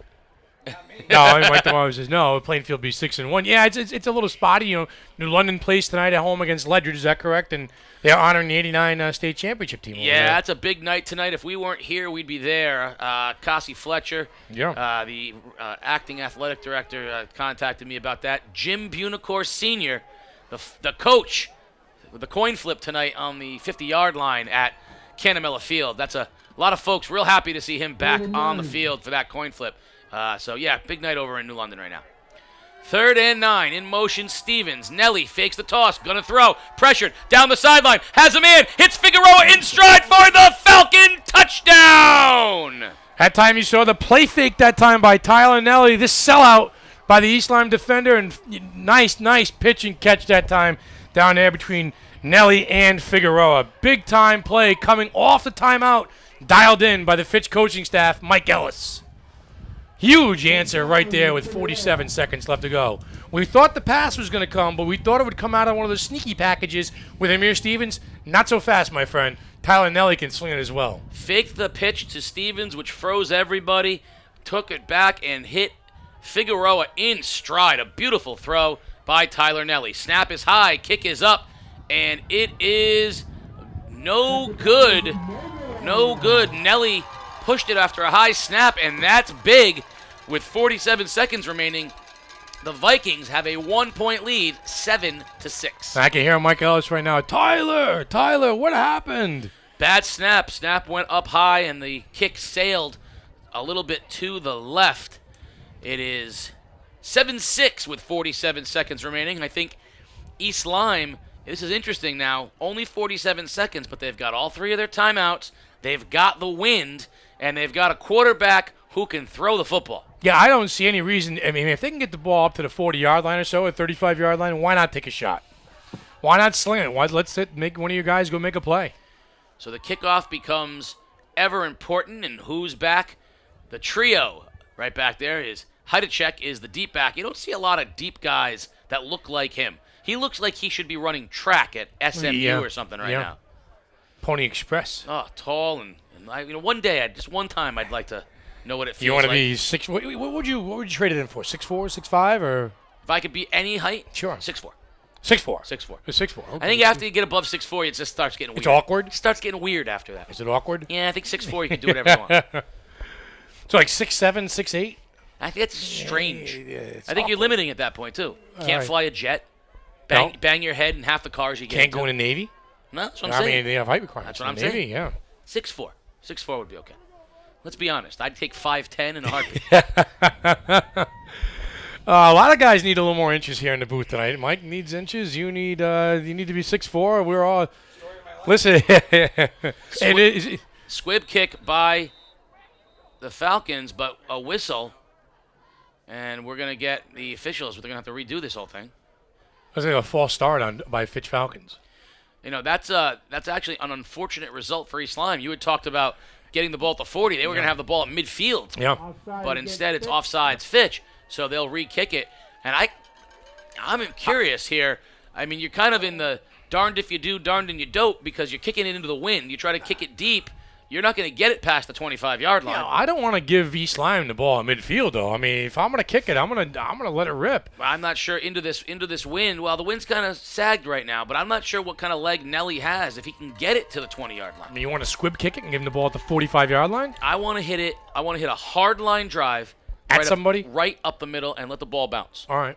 No, Mike DeMar says no. Plainfield be 6-1. Yeah, it's a little spotty. New London plays tonight at home against Ledridge. Is that correct? And they're honoring the '89 state championship team. Yeah, that's a big night tonight. If we weren't here, we'd be there. Cassie Fletcher, the acting athletic director, contacted me about that. Jim Bunicore Sr., the coach, with the coin flip tonight on the 50-yard line at Canamella Field. That's a lot of folks real happy to see him back on the field for that coin flip. Big night over in New London right now. 3rd and 9, in motion, Stevens. Nelly fakes the toss, gonna throw, pressured, down the sideline, has a man, hits Figueroa in stride for the Falcon touchdown! That time you saw the play fake that time by Tyler Nelly. This sellout by the East Lyme defender, and nice pitch and catch that time down there between Nelly and Figueroa. Big time play coming off the timeout, dialed in by the Fitch coaching staff, Mike Ellis. Huge answer right there with 47 seconds left to go. We thought the pass was going to come, but we thought it would come out of one of those sneaky packages with Amir Stevens. Not so fast, my friend. Tyler Nelly can swing it as well. Faked the pitch to Stevens, which froze everybody. Took it back and hit Figueroa in stride. A beautiful throw by Tyler Nelly. Snap is high, kick is up, and it is no good. No good. Nelly pushed it after a high snap, and that's big. With 47 seconds remaining, The Vikings have a 1-point lead, 7-6. I can hear Mike Ellis right now. Tyler, what happened? Bad snap. Snap went up high, and the kick sailed a little bit to the left. It is 7-6 with 47 seconds remaining. I think East Lyme, this is interesting now, only 47 seconds, but they've got all three of their timeouts. They've got the wind, and they've got a quarterback who can throw the football. Yeah, I don't see any reason. I mean, if they can get the ball up to the 40-yard line or so, or 35-yard line, why not take a shot? Why not sling it? Let's make one of your guys go make a play. So the kickoff becomes ever important, and who's back? The trio right back there is Heidechek is the deep back. You don't see a lot of deep guys that look like him. He looks like he should be running track at SMU or something right now. Pony Express. Oh, tall and one day, one time, I'd like to know what it feels like. You want to be 6? What would you trade it in for? 6'4", 6'5", or? If I could be any height, sure. 6'4". 6'4". 6'4". 6'4". Okay. I think after you get above 6'4", it just starts getting weird. It's awkward? It starts getting weird after that. Is it awkward? Yeah, I think 6'4", you can do whatever you want. So like 6'7", 6'8"? I think that's strange. Yeah, I think you're limiting at that point, too. Can't fly a jet. Bang your head in half the cars you get Can't into. go in the Navy? No, that's what I'm saying. I mean, they have height requirements. That's what I'm Navy, saying. Yeah. 6'4". 6'4" would be okay. Let's be honest. I'd take 5'10" in a heartbeat. A lot of guys need a little more inches here in the booth tonight. Mike needs inches. You need to be 6'4". We're all listen. Squib kick by the Falcons, but a whistle, and we're gonna get the officials. They're gonna have to redo this whole thing. That's like a false start by Fitch Falcons. That's actually an unfortunate result for East Lyme. You had talked about getting the ball at the 40. They were gonna have the ball at midfield. Yeah. But instead, it's offsides Fitch. So they'll re-kick it. And I'm curious here. I mean, you're kind of in the darned if you do, darned and you don't, because you're kicking it into the wind. You try to kick it deep, you're not going to get it past the 25-yard line. Yeah, I don't want to give East Lyme the ball at midfield, though. I mean, if I'm going to kick it, I'm going to let it rip. I'm not sure into this wind. Well, the wind's kind of sagged right now, but I'm not sure what kind of leg Nelly has if he can get it to the 20-yard line. I mean, you want to squib kick it and give him the ball at the 45-yard line? I want to hit it. I want to hit a hard line drive. At somebody? Right up the middle and let the ball bounce. All right.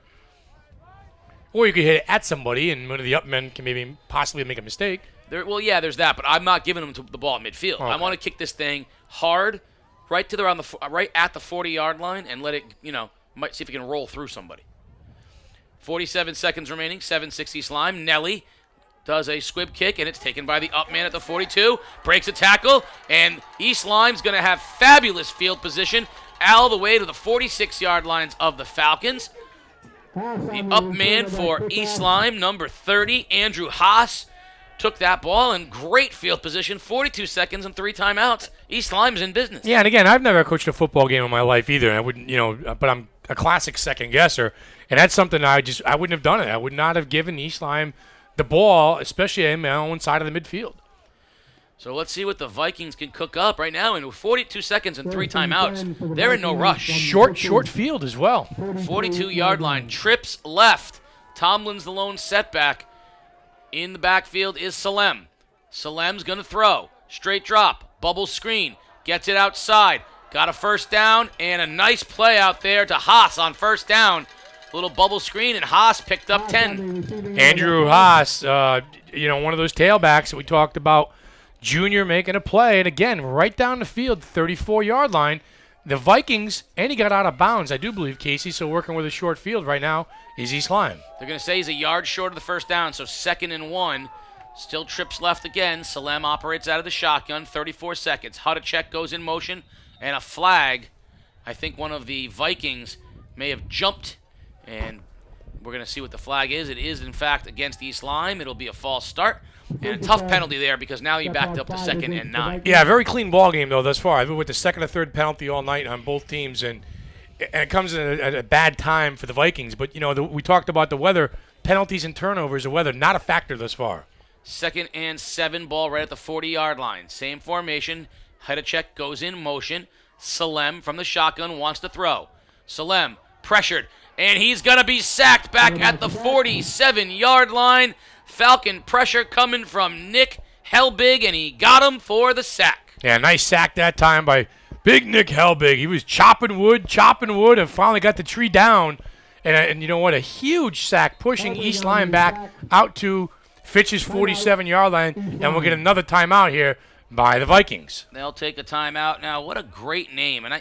Or you could hit it at somebody, and one of the up men can maybe possibly make a mistake. There's that, but I'm not giving him the ball at midfield. Okay. I want to kick this thing hard, right at the 40-yard line, and let it, might see if it can roll through somebody. 47 seconds remaining, 7-6 East Lyme. Nelly does a squib kick, and it's taken by the up man at the 42. Breaks a tackle, and East Lyme's going to have fabulous field position all the way to the 46-yard lines of the Falcons. The up man for East Lyme, number 30, Andrew Haas, took that ball in great field position, 42 seconds and 3 timeouts. East Lyme's in business. Yeah, and again, I've never coached a football game in my life either. I wouldn't, but I'm a classic second guesser, and that's something I wouldn't have done it. I would not have given East Lyme the ball, especially on my own side of the midfield. So let's see what the Vikings can cook up right now. And with 42 seconds and 3 timeouts, they're in no rush. Short field as well. 42-yard line, trips left. Tomlin's the lone setback. In the backfield is Salem. Salem's going to throw. Straight drop, bubble screen, gets it outside. Got a first down, and a nice play out there to Haas on first down. Little bubble screen, and Haas picked up 10. Andrew Haas, one of those tailbacks that we talked about. Junior making a play, and again, right down the field, 34-yard line. The Vikings, and he got out of bounds, I do believe, Casey, so working with a short field right now is East Lyme. They're going to say he's a yard short of the first down, so 2nd and 1. Still trips left again. Salem operates out of the shotgun, 34 seconds. Heidechek goes in motion, and a flag. I think one of the Vikings may have jumped, and we're going to see what the flag is. It is, in fact, against East Lyme. It'll be a false start. And a tough penalty there because now you backed up to 2nd and 9. Yeah, very clean ball game, though, thus far. I've been with the second or third penalty all night on both teams, and it comes at a bad time for the Vikings. But, we talked about the weather. Penalties and turnovers, the weather, not a factor thus far. 2nd and 7, ball right at the 40-yard line. Same formation. Heidechek goes in motion. Salem from the shotgun wants to throw. Salem pressured, and he's going to be sacked back at the 47-yard line. Falcon pressure coming from Nick Helbig, and he got him for the sack. Yeah, nice sack that time by big Nick Helbig. He was chopping wood, and finally got the tree down And you know what? A huge sack pushing East Lyme back out to Fitch's 47-yard line, and we'll get another timeout here by the Vikings. They'll take a timeout now. What a great name! And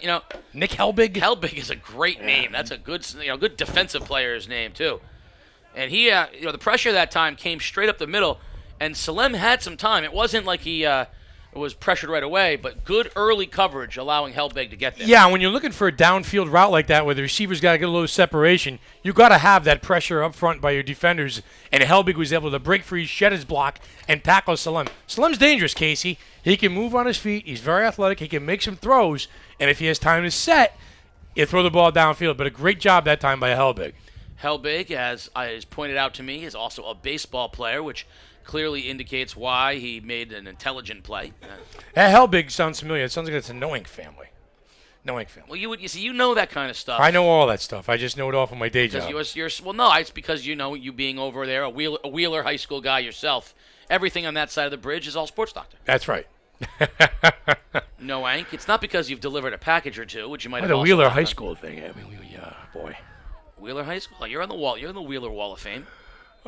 Nick Helbig. Helbig is a great name. That's a good, good defensive player's name too. And he, the pressure that time came straight up the middle, and Salem had some time. It wasn't like he was pressured right away, but good early coverage allowing Helbig to get there. Yeah, when you're looking for a downfield route like that where the receiver's got to get a little separation, you got to have that pressure up front by your defenders, and Helbig was able to break free, shed his block, and tackle Salem. Salem's dangerous, Casey. He can move on his feet. He's very athletic. He can make some throws, and if he has time to set, he'll throw the ball downfield. But a great job that time by Helbig. Helbig, as is pointed out to me, is also a baseball player, which clearly indicates why he made an intelligent play. That Helbig sounds familiar. It sounds like it's a knowing family. Knowing family. Well, you know that kind of stuff. I know all that stuff. I just know it off of my day job. It's because you being over there, a Wheeler High School guy yourself. Everything on that side of the bridge is all sports doctor. That's right. No, Hank. It's not because you've delivered a package or two, which you might have. The Wheeler High School thing. I mean, boy. Wheeler High School. Oh, you're on the wall. You're in the Wheeler Wall of Fame.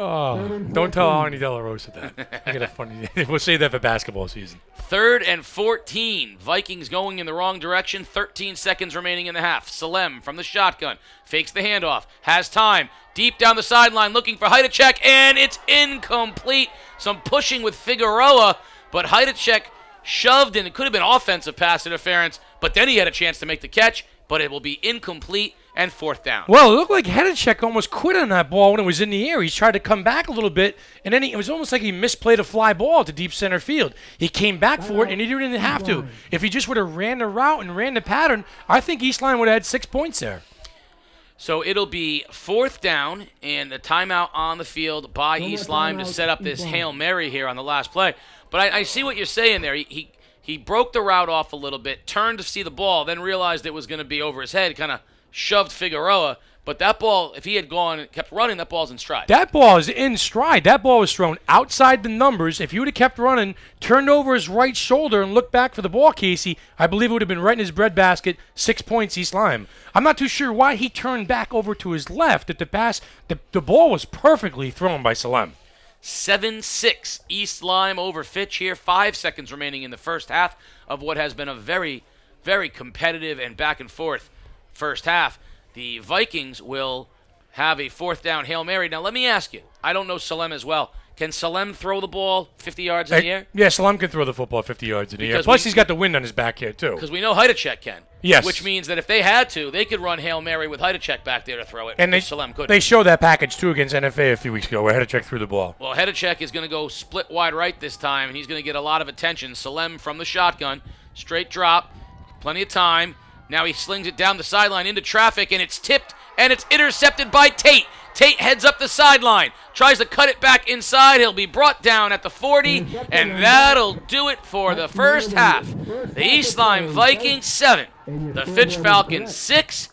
Oh, don't tell Arnie De La Rosa that. I got a funny. We'll save that for basketball season. 3rd and 14. Vikings going in the wrong direction. 13 seconds remaining in the half. Salem from the shotgun fakes the handoff. Has time. Deep down the sideline, looking for Heidecek, and it's incomplete. Some pushing with Figueroa, but Heidecek shoved, and it could have been offensive pass interference. But then he had a chance to make the catch, but it will be incomplete. And 4th down. Well, it looked like Heidecek almost quit on that ball when it was in the air. He tried to come back a little bit, and then it was almost like he misplayed a fly ball to deep center field. He came back for it, and he didn't have to. If he just would have ran the route and ran the pattern, I think East Lyme would have had 6 points there. So it'll be 4th down, and a timeout on the field by East Lyme to set up this Hail Mary here on the last play. But I see what you're saying there. He broke the route off a little bit, turned to see the ball, then realized it was going to be over his head, kind of shoved Figueroa, but that ball, if he had gone and kept running, that ball's in stride. That ball is in stride. That ball was thrown outside the numbers. If he would have kept running, turned over his right shoulder and looked back for the ball, Casey, I believe it would have been right in his breadbasket, 6 points East Lyme. I'm not too sure why he turned back over to his left at the pass. The ball was perfectly thrown by Salem. 7-6 East Lyme over Fitch here. 5 seconds remaining in the first half of what has been a very, very competitive and back and forth first half. The Vikings will have a 4th down Hail Mary. Now, let me ask you. I don't know Salem as well. Can Salem throw the ball 50 yards in the air? Yeah, Salem can throw the football 50 yards in the air. Plus, he's got the wind on his back here, too. Because we know Heidecek can. Yes. Which means that if they had to, they could run Hail Mary with Heidecek back there to throw it. And Salem couldn't. They showed that package, too, against NFA a few weeks ago, where Heidecek threw the ball. Well, Heidecek is going to go split wide right this time, and he's going to get a lot of attention. Salem from the shotgun. Straight drop. Plenty of time. Now he slings it down the sideline into traffic, and it's tipped, and it's intercepted by Tate. Tate heads up the sideline, tries to cut it back inside. He'll be brought down at the 40, and that'll do it for the first half. The East Lyme Vikings 7, the Fitch Falcons 6.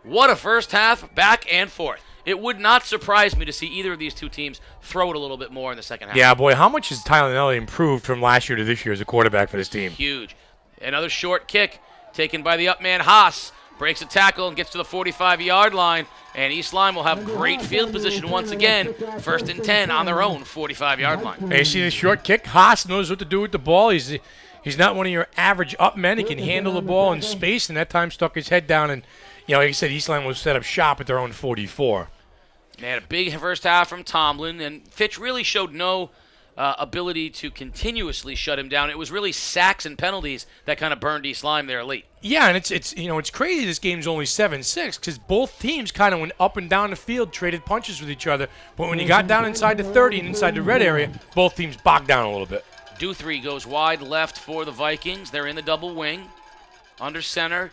What a first half, back and forth. It would not surprise me to see either of these two teams throw it a little bit more in the second half. Yeah, boy, how much has Tyler Nelly improved from last year to this year as a quarterback for this team? Huge. Another short kick taken by the up man Haas. Breaks a tackle and gets to the 45-yard line. And East Lyme will have great field position once again. 1st and 10 on their own 45-yard line. Hey, you see the short kick? Haas knows what to do with the ball. He's not one of your average up men. He can handle the ball in space, and that time stuck his head down. And, like I said, East Lyme was set up shop at their own 44. They had a big first half from Tomlin, and Fitch really showed no ability to continuously shut him down. It was really sacks and penalties that kind of burned East Lyme there late. Yeah, and it's crazy this game's only 7-6 because both teams kind of went up and down the field, traded punches with each other. But when you got down inside the 30 and inside the red area, both teams bogged down a little bit. Duthry goes wide left for the Vikings. They're in the double wing. Under center,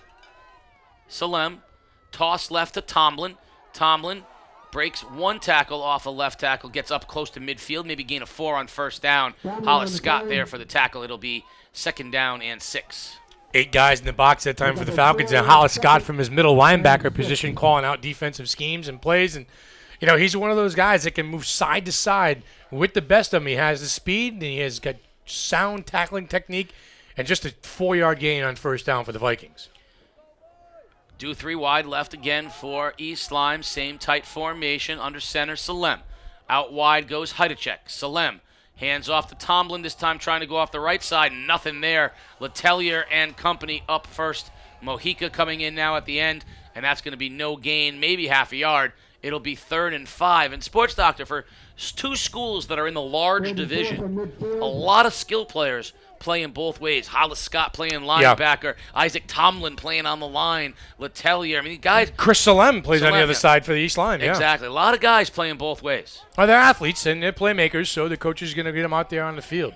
Salem. Toss left to Tomlin. Tomlin breaks one tackle off a left tackle, gets up close to midfield, maybe gain a 4 on first down. Hollis Scott there for the tackle. It'll be 2nd down and 6. 8 guys in the box that time for the Falcons, and Hollis Scott from his middle linebacker position calling out defensive schemes and plays. And, he's one of those guys that can move side to side with the best of them. He has the speed, and he has got sound tackling technique, and just a 4-yard gain on first down for the Vikings. Do 3 wide left again for East Lyme. Same tight formation under center, Salem. Out wide goes Heidechek. Salem hands off to Tomlin, this time trying to go off the right side. Nothing there. Letelier and company up first. Mojica coming in now at the end, and that's going to be no gain, maybe half a yard. It'll be 3rd and 5. And Sports Doctor, for 2 schools that are in the large division, a lot of skill players playing both ways. Hollis Scott playing linebacker. Isaac Tomlin playing on the line. Letelier. I mean, guys. Chris Salem plays on the other side for the East Lyme. Yeah. Exactly. A lot of guys playing both ways. Well, they're athletes and they're playmakers, so the coach is going to get them out there on the field.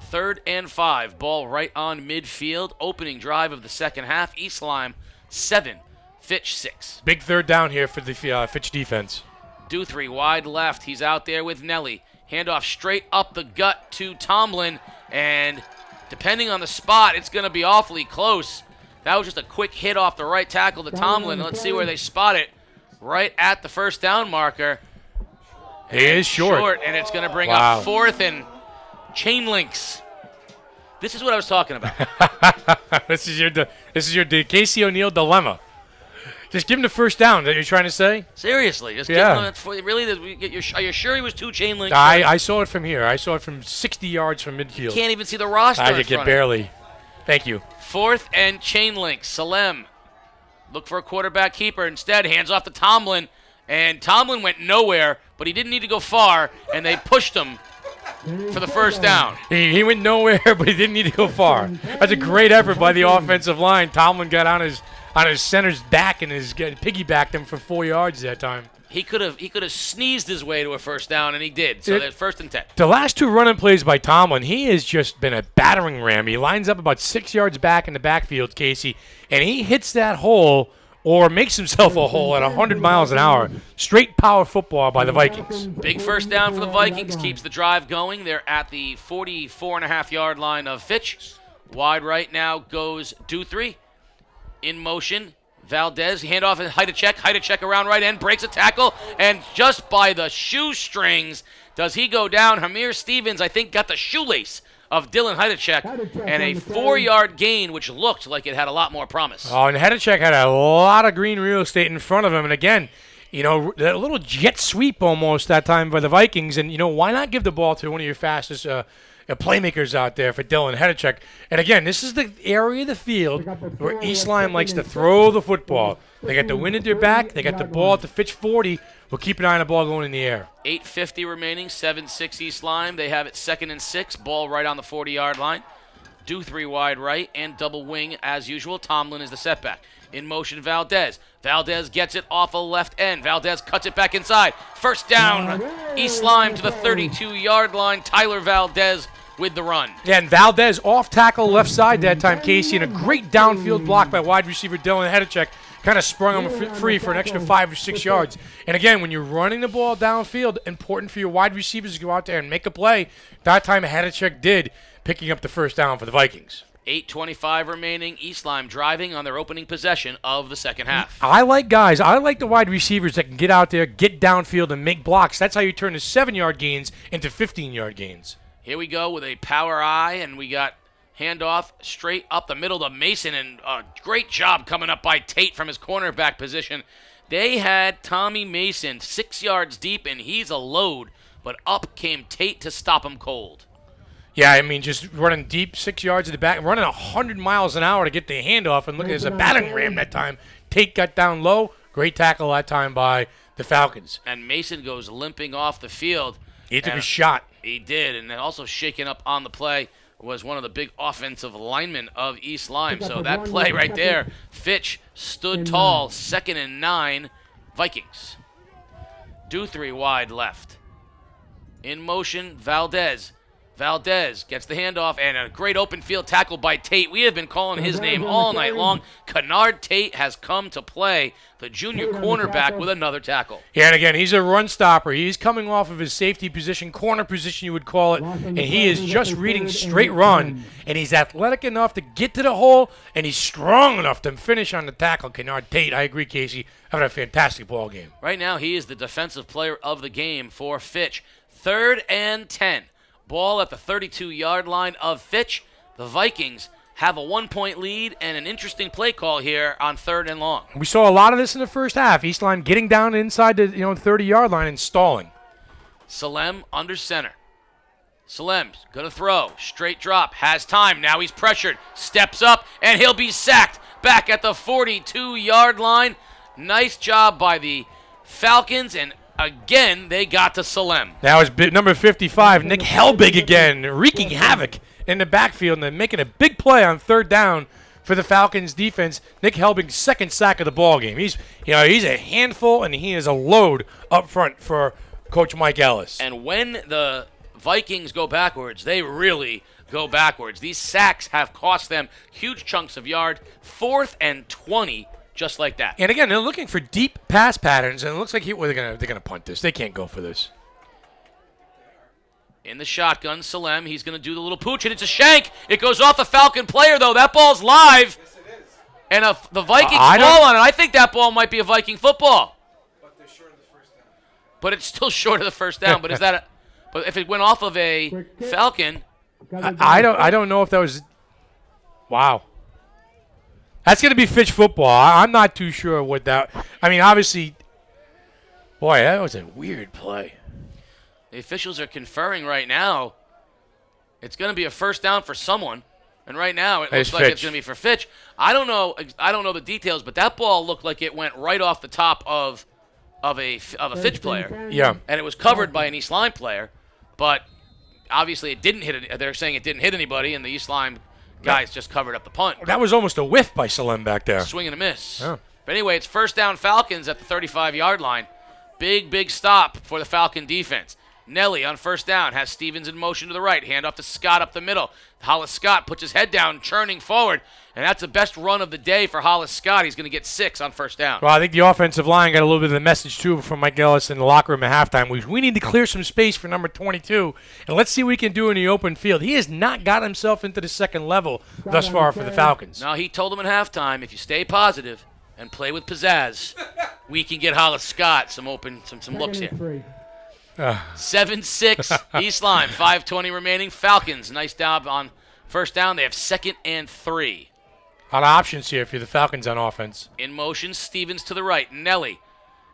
3rd and 5. Ball right on midfield. Opening drive of the second half. East Lyme 7. Fitch 6. Big 3rd down here for the Fitch defense. Do 3 wide left. He's out there with Nelly. Handoff straight up the gut to Tomlin. And depending on the spot, it's going to be awfully close. That was just a quick hit off the right tackle to Tomlin. Let's see where they spot it. Right at the first down marker. He is short. And it's going to bring up 4th and chain links. This is what I was talking about. This is your Casey O'Neill dilemma. Just give him the first down that you're trying to say? Seriously. Just give him really, are you sure he was 2 chain links? I saw it from here. I saw it from 60 yards from midfield. You can't even see the roster in front of barely. Thank you. 4th and chain link. Salem. Look for a quarterback keeper. Instead, hands off to Tomlin. And Tomlin went nowhere, but he didn't need to go far, and they pushed him for the first down. He went nowhere, but he didn't need to go far. That's a great effort by the offensive line. Tomlin got on his center's back and piggybacked him for 4 yards that time. He could have sneezed his way to a first down, and he did. So that's 1st and 10. The last 2 running plays by Tomlin, he has just been a battering ram. He lines up about 6 yards back in the backfield, Casey, and he hits that hole or makes himself a hole at 100 miles an hour. Straight power football by the Vikings. Big first down for the Vikings. Keeps the drive going. They're at the 44.5-yard line of Fitch. Wide right now goes Do 3. In motion, Valdez, handoff and Heidechek. Heidechek around right end, breaks a tackle, and just by the shoestrings does he go down. Hamir Stevens, I think, got the shoelace of Dylan Heidechek, and a 4-yard gain, which looked like it had a lot more promise. Oh, and Heidechek had a lot of green real estate in front of him, and again, that little jet sweep almost that time by the Vikings, and, why not give the ball to one of your fastest playmakers out there for Dylan Heidechek. And again, this is the area of the field where East Lyme likes to throw the football. They got the wind at their back. They got the ball at the Fitch 40. We'll keep an eye on the ball going in the air. 8:50 remaining, 7-6 East Lyme. They have it 2nd and 6. Ball right on the 40-yard line. Do 3 wide right and double wing as usual. Tomlin is the setback. In motion, Valdez. Valdez gets it off a left end. Valdez cuts it back inside. First down, East Lyme to the 32-yard line. Tyler Valdez with the run. Yeah, and Valdez off tackle left side that time, Casey, and a great downfield block by wide receiver Dylan Heidechek. Kind of sprung him free for an extra 5 or 6 yards. And again, when you're running the ball downfield, important for your wide receivers to go out there and make a play. That time Heidechek did, picking up the first down for the Vikings. 8:25 remaining. East Lyme driving on their opening possession of the second half. I like the wide receivers that can get out there, get downfield, and make blocks. That's how you turn the 7-yard gains into 15-yard gains. Here we go with a power eye, and we got handoff straight up the middle to Mason, and a great job coming up by Tate from his cornerback position. They had Tommy Mason 6 yards deep, and he's a load, but up came Tate to stop him cold. Yeah, I mean, just running deep 6 yards at the back, running 100 miles an hour to get the handoff, and look, there's a battering ram that time. Tate got down low. Great tackle that time by the Falcons. And Mason goes limping off the field. He took a shot. He did, and then also shaking up on the play was one of the big offensive linemen of East Lyme. So that play right there, Fitch stood tall, 2nd and 9, Vikings. Do 3 wide left. In motion, Valdez. Valdez gets the handoff, and a great open field tackle by Tate. We have been calling his name all night long. Kennard Tate has come to play, the junior cornerback, with another tackle. Yeah, and again, he's a run stopper. He's coming off of his safety position, corner position you would call it, and he is just reading straight run, and he's athletic enough to get to the hole, and he's strong enough to finish on the tackle. Kennard Tate, I agree, Casey, having a fantastic ball game. Right now, he is the defensive player of the game for Fitch. 3rd and 10. Ball at the 32-yard line of Fitch. The Vikings have a 1-point lead and an interesting play call here on 3rd and long. We saw a lot of this in the first half. East Lyme getting down inside the 30-yard line and stalling. Salem under center. Salem's going to throw. Straight drop. Has time. Now he's pressured. Steps up, and he'll be sacked back at the 42-yard line. Nice job by the Falcons, and again, they got to Salem. That was number 55, Nick Helbig again, wreaking havoc in the backfield and making a big play on 3rd down for the Falcons defense. Nick Helbig's 2nd sack of the ball game. He's a handful, and he is a load up front for Coach Mike Ellis. And when the Vikings go backwards, they really go backwards. These sacks have cost them huge chunks of yard. 4th and 20, just like that. And again, they're looking for deep pass patterns, and it looks like they're gonna punt this. They can't go for this. In the shotgun, Salem, he's going to do the little pooch, and it's a shank. It goes off the Falcon player, though. That ball's live. Yes, it is. And the Vikings fall on it. I think that ball might be a Viking football. But they're short of the first down. But it's still short of the first down. But but if it went off of a Falcon, I don't know if that was. Wow. That's going to be Fitch football. I'm not too sure what that. I mean, obviously, boy, that was a weird play. the officials are conferring right now. It's going to be a first down for someone, and right now it looks like it's going to be for Fitch. I don't know the details, but that ball looked like it went right off the top of a Fitch player. Yeah, and it was covered by an East Lyme player, but obviously it didn't hit it. They're saying it didn't hit anybody, and the East Lyme guys just covered up the punt. That was almost a whiff by Salem back there. Swing and a miss. Yeah. But anyway, it's first down Falcons at the 35-yard line. Big stop for the Falcon defense. Nelly on first down has Stevens in motion to the right. Hand off to Scott up the middle. Hollis Scott puts his head down, churning forward. And that's the best run of the day for Hollis Scott. He's going to get 6 on first down. Well, I think the offensive line got a little bit of the message, too, from Mike Ellis in the locker room at halftime. We need to clear some space for number 22, and let's see what we can do in the open field. He has not got himself into the second level thus far for the Falcons. Now, he told them at halftime, if you stay positive and play with pizzazz, we can get Hollis Scott some looks here. 7-6, East Lyme, 5:20 remaining. Falcons, nice job on first down. They have 2nd and 3. A lot of options here for the Falcons on offense. In motion, Stevens to the right. Nelly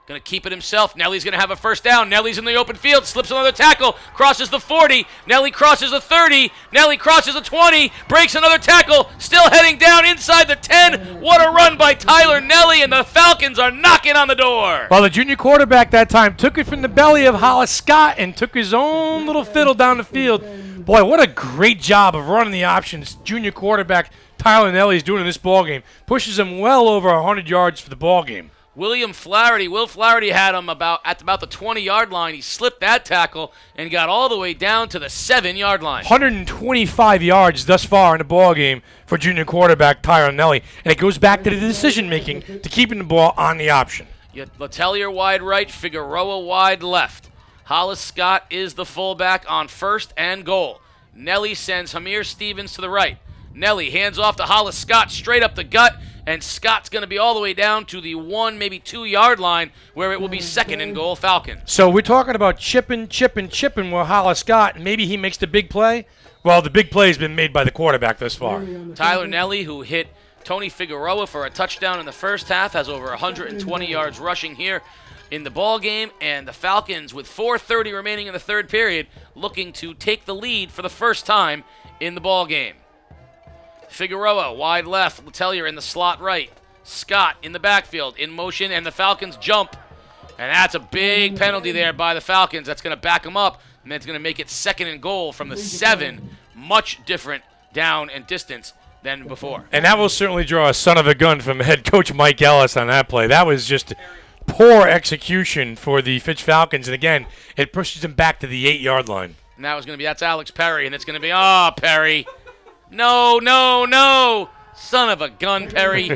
going to keep it himself. Nelly's going to have a first down. Nelly's in the open field, slips another tackle, crosses the 40. Nelly crosses the 30. Nelly crosses the 20, breaks another tackle, still heading down inside the 10. What a run by Tyler Nelly, and the Falcons are knocking on the door. Well, the junior quarterback that time took it from the belly of Hollis Scott and took his own little fiddle down the field. Boy, what a great job of running the options. Junior quarterback Tyler Nelly is doing in this ballgame. Pushes him well over 100 yards for the ballgame. Will Flaherty had him at about the 20-yard line. He slipped that tackle and got all the way down to the 7-yard line. 125 yards thus far in the ballgame for junior quarterback Tyler Nelly. And it goes back to the decision-making to keeping the ball on the option. Letelier wide right, Figueroa wide left. Hollis Scott is the fullback on 1st and goal. Nelly sends Hamir Stevens to the right. Nelly hands off to Hollis Scott straight up the gut, and Scott's going to be all the way down to the 1, maybe 2-yard line where it will be 2nd and goal Falcons. So we're talking about chipping with Hollis Scott, and maybe he makes the big play? Well, the big play has been made by the quarterback thus far. Tyler Nelly, who hit Tony Figueroa for a touchdown in the first half, has over 120 yards rushing here in the ball game, and the Falcons, with 4:30 remaining in the third period, looking to take the lead for the first time in the ball game. Figueroa wide left, Letelier in the slot right, Scott in the backfield in motion, and the Falcons jump, and that's a big penalty there by the Falcons. That's going to back them up, and that's going to make it 2nd and goal from the 7. Much different down and distance than before. And that will certainly draw a son of a gun from head coach Mike Ellis on that play. That was just poor execution for the Fitch Falcons, and again, it pushes them back to the 8-yard line. And that's Alex Perry, and it's going to be, Perry. No. Son of a gun, Perry.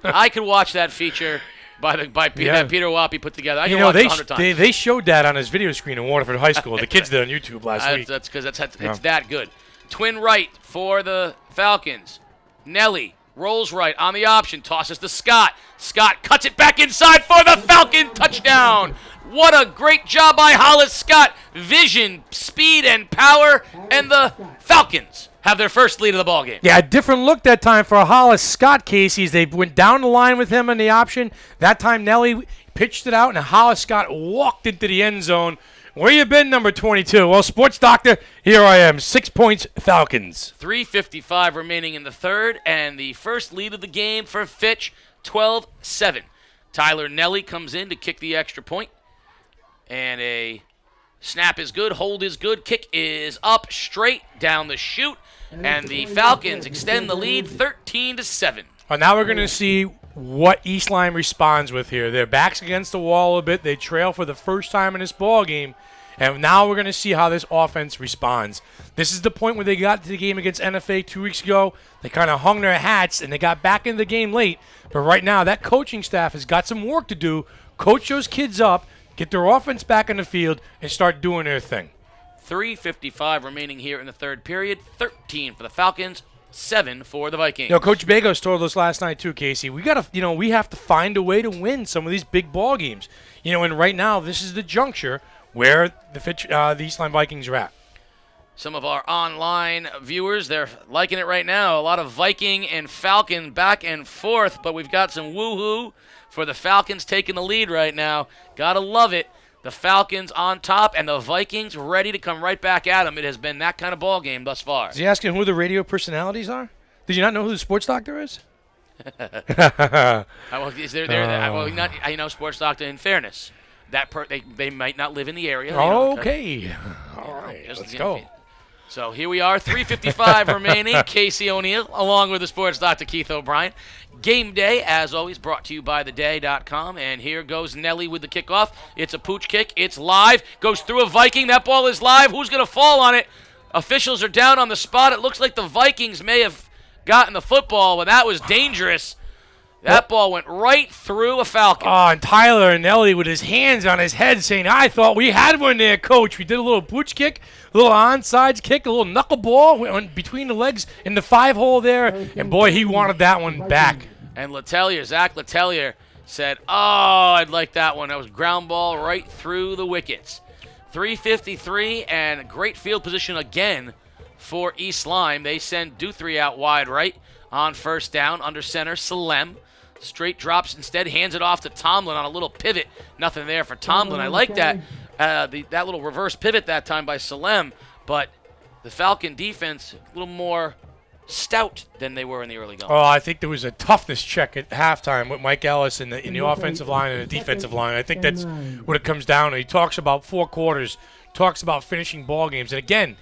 I could watch that feature that Peter Wappy put together. I can watch it 100 times. They showed that on his video screen in Waterford High School. The kids did on YouTube last week. That's because it's that good. Twin right for the Falcons. Nelly rolls right on the option, tosses to Scott. Scott cuts it back inside for the Falcon touchdown. What a great job by Hollis Scott. Vision, speed, and power, and the Falcons have their first lead of the ball game. Yeah, a different look that time for Hollis Scott, Casey, as they went down the line with him on the option. That time, Nelly pitched it out, and Hollis Scott walked into the end zone. Where you been, number 22? Well, Sports Doctor, here I am. 6 points, Falcons. 3:55 remaining in the third, and the first lead of the game for Fitch, 12-7. Tyler Nelly comes in to kick the extra point, and a snap is good, hold is good, kick is up, straight down the chute, and the Falcons extend the lead 13-7. Well, now we're going to see what East Lyme responds with here. Their backs against the wall a bit. They trail for the first time in this ball game, and now we're going to see how this offense responds. This is the point where they got to the game against NFA 2 weeks ago. They kind of hung their hats, and they got back into the game late. But right now, that coaching staff has got some work to do. Coach those kids up, get their offense back in the field, and start doing their thing. 3:55 remaining here in the third period. 13 for the Falcons, 7 for the Vikings. Coach Bagos told us last night too, Casey. We have to find a way to win some of these big ball games. And right now this is the juncture where the East Lyme Vikings are at. Some of our online viewers, they're liking it right now. A lot of Viking and Falcon back and forth, but we've got some woohoo for the Falcons taking the lead right now. Gotta love it. The Falcons on top and the Vikings ready to come right back at them. It has been that kind of ball game thus far. Is he asking who the radio personalities are? Did you not know who the sports doctor is? I know sports doctor. In fairness, they might not live in the area. Okay, all right, let's go. So here we are, 3:55 remaining. Casey O'Neill, along with the sports doctor Keith O'Brien. Game day, as always, brought to you by theday.com. And here goes Nelly with the kickoff. It's a pooch kick. It's live. Goes through a Viking. That ball is live. Who's going to fall on it? Officials are down on the spot. It looks like the Vikings may have gotten the football, but that was dangerous. That ball went right through a Falcon. Oh, and Tyler Nelly with his hands on his head saying, I thought we had one there, Coach. We did a little pooch kick, a little onside kick, a little knuckleball went between the legs in the 5-hole there. And, boy, he wanted that one back. And Zach Letelier said, I'd like that one. That was ground ball right through the wickets. 3:53 and great field position again for East Lyme. They send Duthry out wide right on first down under center. Salem straight drops instead, hands it off to Tomlin on a little pivot. Nothing there for Tomlin. I like that that little reverse pivot that time by Salem, but the Falcon defense a little more stout than they were in the early going. Oh, I think there was a toughness check at halftime with Mike Ellis in the offensive line and the defensive line. I think that's what it comes down to. He talks about 4 quarters, talks about finishing ball games. And again,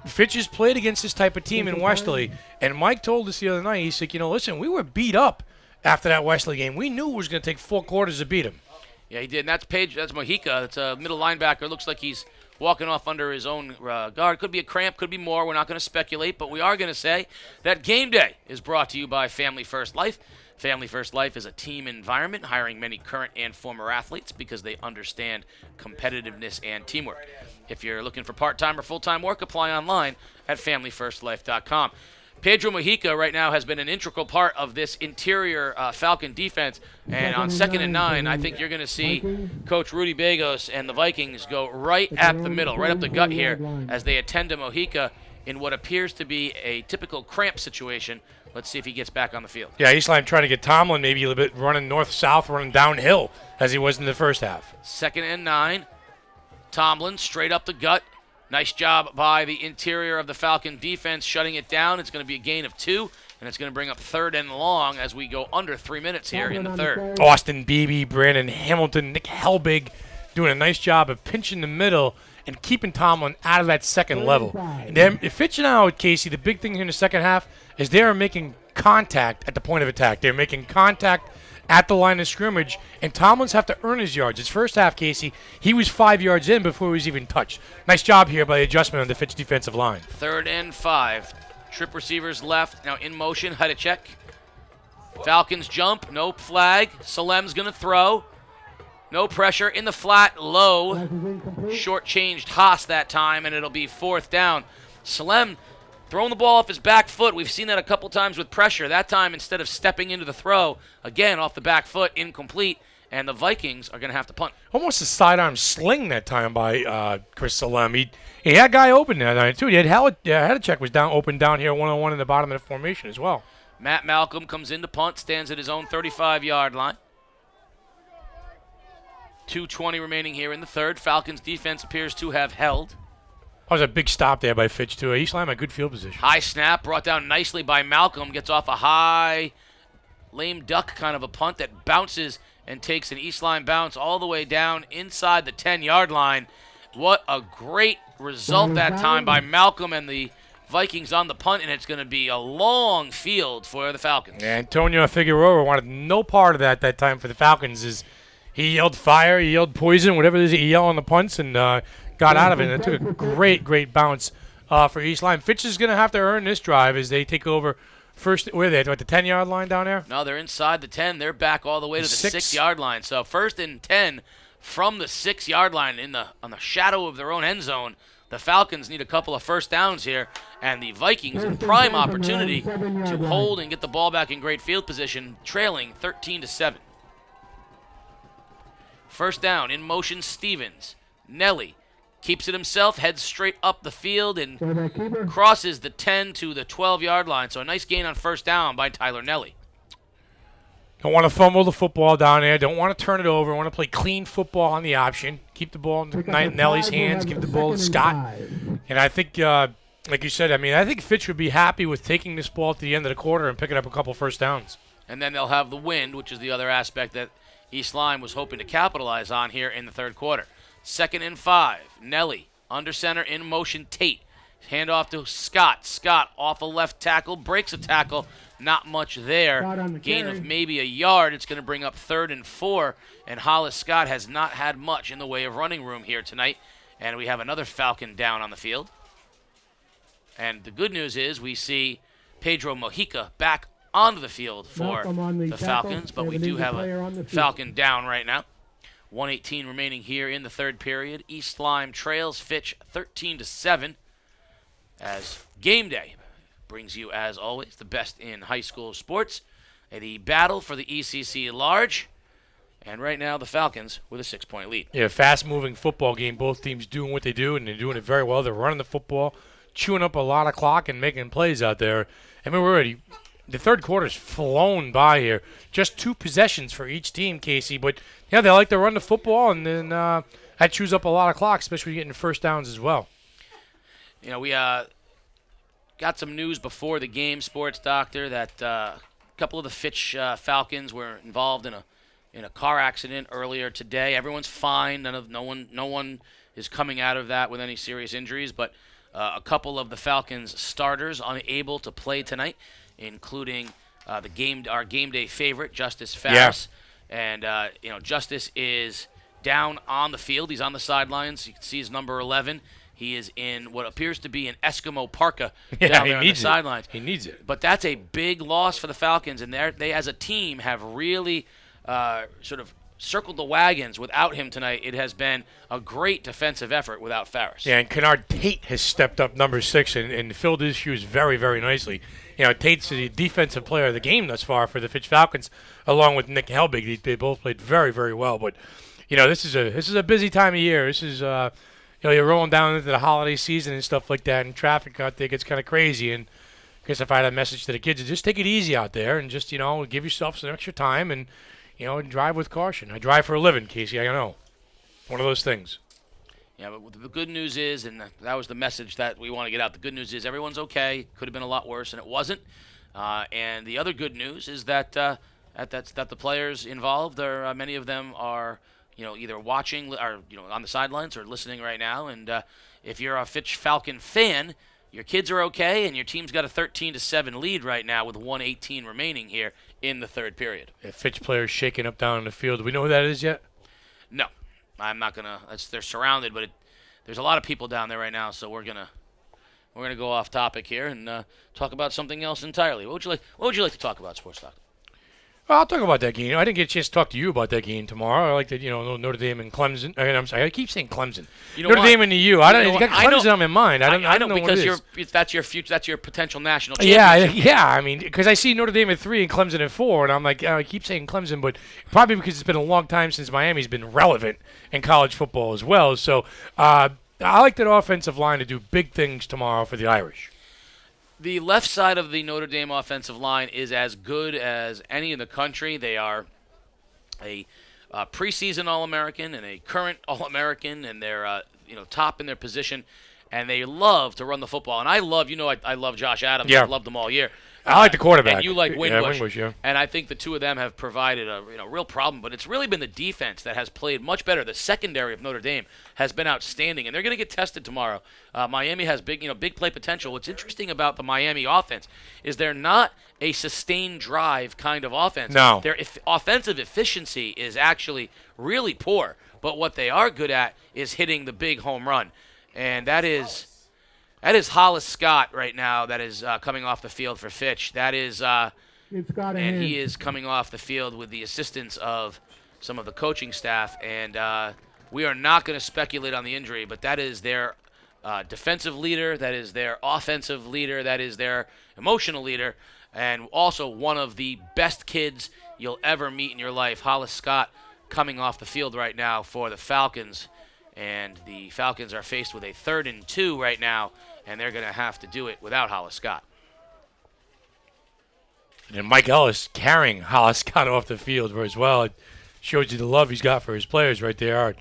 Fitch has played against this type of team in Westerly, and Mike told us the other night, he said, listen, we were beat up after that Westerly game. We knew it was going to take 4 quarters to beat him. Yeah, he did. And that's Mojica. That's a middle linebacker. Looks like he's walking off under his own guard. Could be a cramp, could be more. We're not going to speculate, but we are going to say that Game Day is brought to you by Family First Life. Family First Life is a team environment, hiring many current and former athletes because they understand competitiveness and teamwork. If you're looking for part-time or full-time work, apply online at familyfirstlife.com. Pedro Mojica right now has been an integral part of this interior Falcon defense. And on 2nd and 9, I think you're going to see Coach Rudy Bagos and the Vikings go right at the middle, right up the gut here as they attend to Mojica in what appears to be a typical cramp situation. Let's see if he gets back on the field. Yeah, East Lyme trying to get Tomlin maybe a little bit running north-south, running downhill as he was in the first half. 2nd and 9. Tomlin straight up the gut. Nice job by the interior of the Falcon defense shutting it down. It's going to be a gain of 2, and it's going to bring up 3rd and long as we go under 3 minutes here in the third. Austin Beebe, Brandon Hamilton, Nick Helbig doing a nice job of pinching the middle and keeping Tomlin out of that second level. And then Fitch now, Casey, the big thing here in the second half is they are making contact at the point of attack. They're making contact at the line of scrimmage, and Tomlin's have to earn his yards. His first half, Casey, he was 5 yards in before he was even touched. Nice job here by the adjustment on the Fitch defensive line. 3rd and 5. Trip receivers left, now in motion, Hudacek. Falcons jump, no flag. Salem's going to throw. No pressure in the flat, low. Short-changed Haas that time, and it'll be 4th down. Salem throwing the ball off his back foot. We've seen that a couple times with pressure. That time, instead of stepping into the throw, again, off the back foot, incomplete. and the Vikings are going to have to punt. Almost a sidearm sling that time by Chris Salem. He had a guy open that night, too. He had Hadachek was open down here 1-on-1 in the bottom of the formation as well. Matt Malcolm comes in to punt, stands at his own 35-yard line. 2:20 remaining here in the third. Falcons defense appears to have held. That was a big stop there by Fitch, too. East Lyme had good field position. High snap brought down nicely by Malcolm. Gets off a high lame duck kind of a punt that bounces and takes an East Lyme bounce all the way down inside the 10-yard line. What a great result that time by Malcolm and the Vikings on the punt, and it's going to be a long field for the Falcons. Antonio Figueroa wanted no part of that time for the Falcons. He yelled fire, he yelled poison, whatever it is he yelled on the punts, and got out of it. And it took a great bounce for East Lyme. Fitch is going to have to earn this drive as they take over first. Where are they? At the 10-yard line down there? No, they're inside the 10. They're back all the way to the 6-yard line. So 1st and 10 from the 6-yard line on the shadow of their own end zone. The Falcons need a couple of first downs here, and the Vikings in prime opportunity to hold and get the ball back in great field position, trailing 13-7. First down, in motion, Stevens. Nelly keeps it himself, heads straight up the field, and crosses the 10 to the 12-yard line. So a nice gain on first down by Tyler Nelly. Don't want to fumble the football down there. Don't want to turn it over. Want to play clean football on the option. Keep the ball in Nelly's hands. Give the ball to Scott. And I think, like you said, I think Fitch would be happy with taking this ball to the end of the quarter and picking up a couple first downs. And then they'll have the wind, which is the other aspect that East Lyme was hoping to capitalize on here in the third quarter. 2nd and 5. Nelly under center in motion. Tate. Handoff to Scott. Scott off a left tackle. Breaks a tackle. Not much there. Gain of maybe a yard. It's going to bring up 3rd and 4. And Hollis Scott has not had much in the way of running room here tonight. And we have another Falcon down on the field. And the good news is we see Pedro Mojica back onto the field for the Falcons, but we do have a Falcon down right now. 1:18 remaining here in the third period. East Lyme trails Fitch 13-7 as game day brings you, as always, the best in high school sports. The battle for the ECC large, and right now the Falcons with a 6-point lead. Yeah, fast-moving football game. Both teams doing what they do, and they're doing it very well. They're running the football, chewing up a lot of clock, and making plays out there. We're already. The third quarter's flown by here. Just 2 possessions for each team, Casey. But, yeah, they like to run the football, and then that chews up a lot of clock, especially getting first downs as well. You know, we got some news before the game, Sports Doctor, that a couple of the Fitch Falcons were involved in a car accident earlier today. Everyone's fine. No one is coming out of that with any serious injuries, but a couple of the Falcons starters unable to play tonight, including our game day favorite, Justice Farris. Yeah. And, Justice is down on the field. He's on the sidelines. You can see his number 11. He is in what appears to be an Eskimo parka down there on the sidelines. He needs it. But that's a big loss for the Falcons, and they as a team have really sort of circled the wagons without him tonight. It has been a great defensive effort without Farris. Yeah, and Kennard Tate has stepped up number 6 and filled his shoes very, very nicely. Tate's the defensive player of the game thus far for the Fitch Falcons, along with Nick Helbig. They both played very, very well. But, this is a busy time of year. This is, you're rolling down into the holiday season and stuff like that, and traffic out there gets kind of crazy. And I guess if I had a message to the kids, just take it easy out there and just, give yourself some extra time and, drive with caution. I drive for a living, Casey, I know. One of those things. Yeah, but the good news is, and that was the message that we want to get out, the good news is everyone's okay. Could have been a lot worse, and it wasn't. And the other good news is that that the players involved, many of them are, either watching or, on the sidelines or listening right now. And if you're a Fitch Falcon fan, your kids are okay, and your team's got a 13-7 lead right now with 1:18 remaining here in the third period. Yeah, Fitch players shaking up down in the field. Do we know who that is yet? No. I'm not gonna. They're surrounded, but there's a lot of people down there right now, so we're gonna go off topic here and talk about something else entirely. What would you like to talk about, Sports Doctor? Well, I'll talk about that game. I didn't get a chance to talk to you about that game tomorrow. I like that, Notre Dame and Clemson. I'm sorry, I keep saying Clemson. Notre Dame and the U. I don't. You got Clemson on my mind. I don't know because what it is. that's your future. That's your potential national Yeah, championship. yeah. I mean, because I see Notre Dame at 3 and Clemson at 4, and I'm like, I keep saying Clemson, but probably because it's been a long time since Miami's been relevant in college football as well. So I like that offensive line to do big things tomorrow for the Irish. The left side of the Notre Dame offensive line is as good as any in the country. They are a preseason All-American and a current All-American, and they're top in their position, and they love to run the football. And I love, I love Josh Adams. Yeah. I've loved them all year. I like the quarterback. And you like Wingbush. Yeah, Wingbush, yeah. And I think the two of them have provided a real problem. But it's really been the defense that has played much better. The secondary of Notre Dame has been outstanding, and they're going to get tested tomorrow. Miami has big play potential. What's interesting about the Miami offense is they're not a sustained drive kind of offense. No. Their offensive efficiency is actually really poor. But what they are good at is hitting the big home run, and that is Hollis Scott right now. That is coming off the field for Fitch. That is, and he is coming off the field with the assistance of some of the coaching staff. And we are not going to speculate on the injury, but that is their defensive leader. That is their offensive leader. That is their emotional leader, and also one of the best kids you'll ever meet in your life. Hollis Scott coming off the field right now for the Falcons. And the Falcons are faced with a 3rd and 2 right now, and they're going to have to do it without Hollis Scott. And Mike Ellis carrying Hollis Scott off the field as well. It shows you the love he's got for his players right there.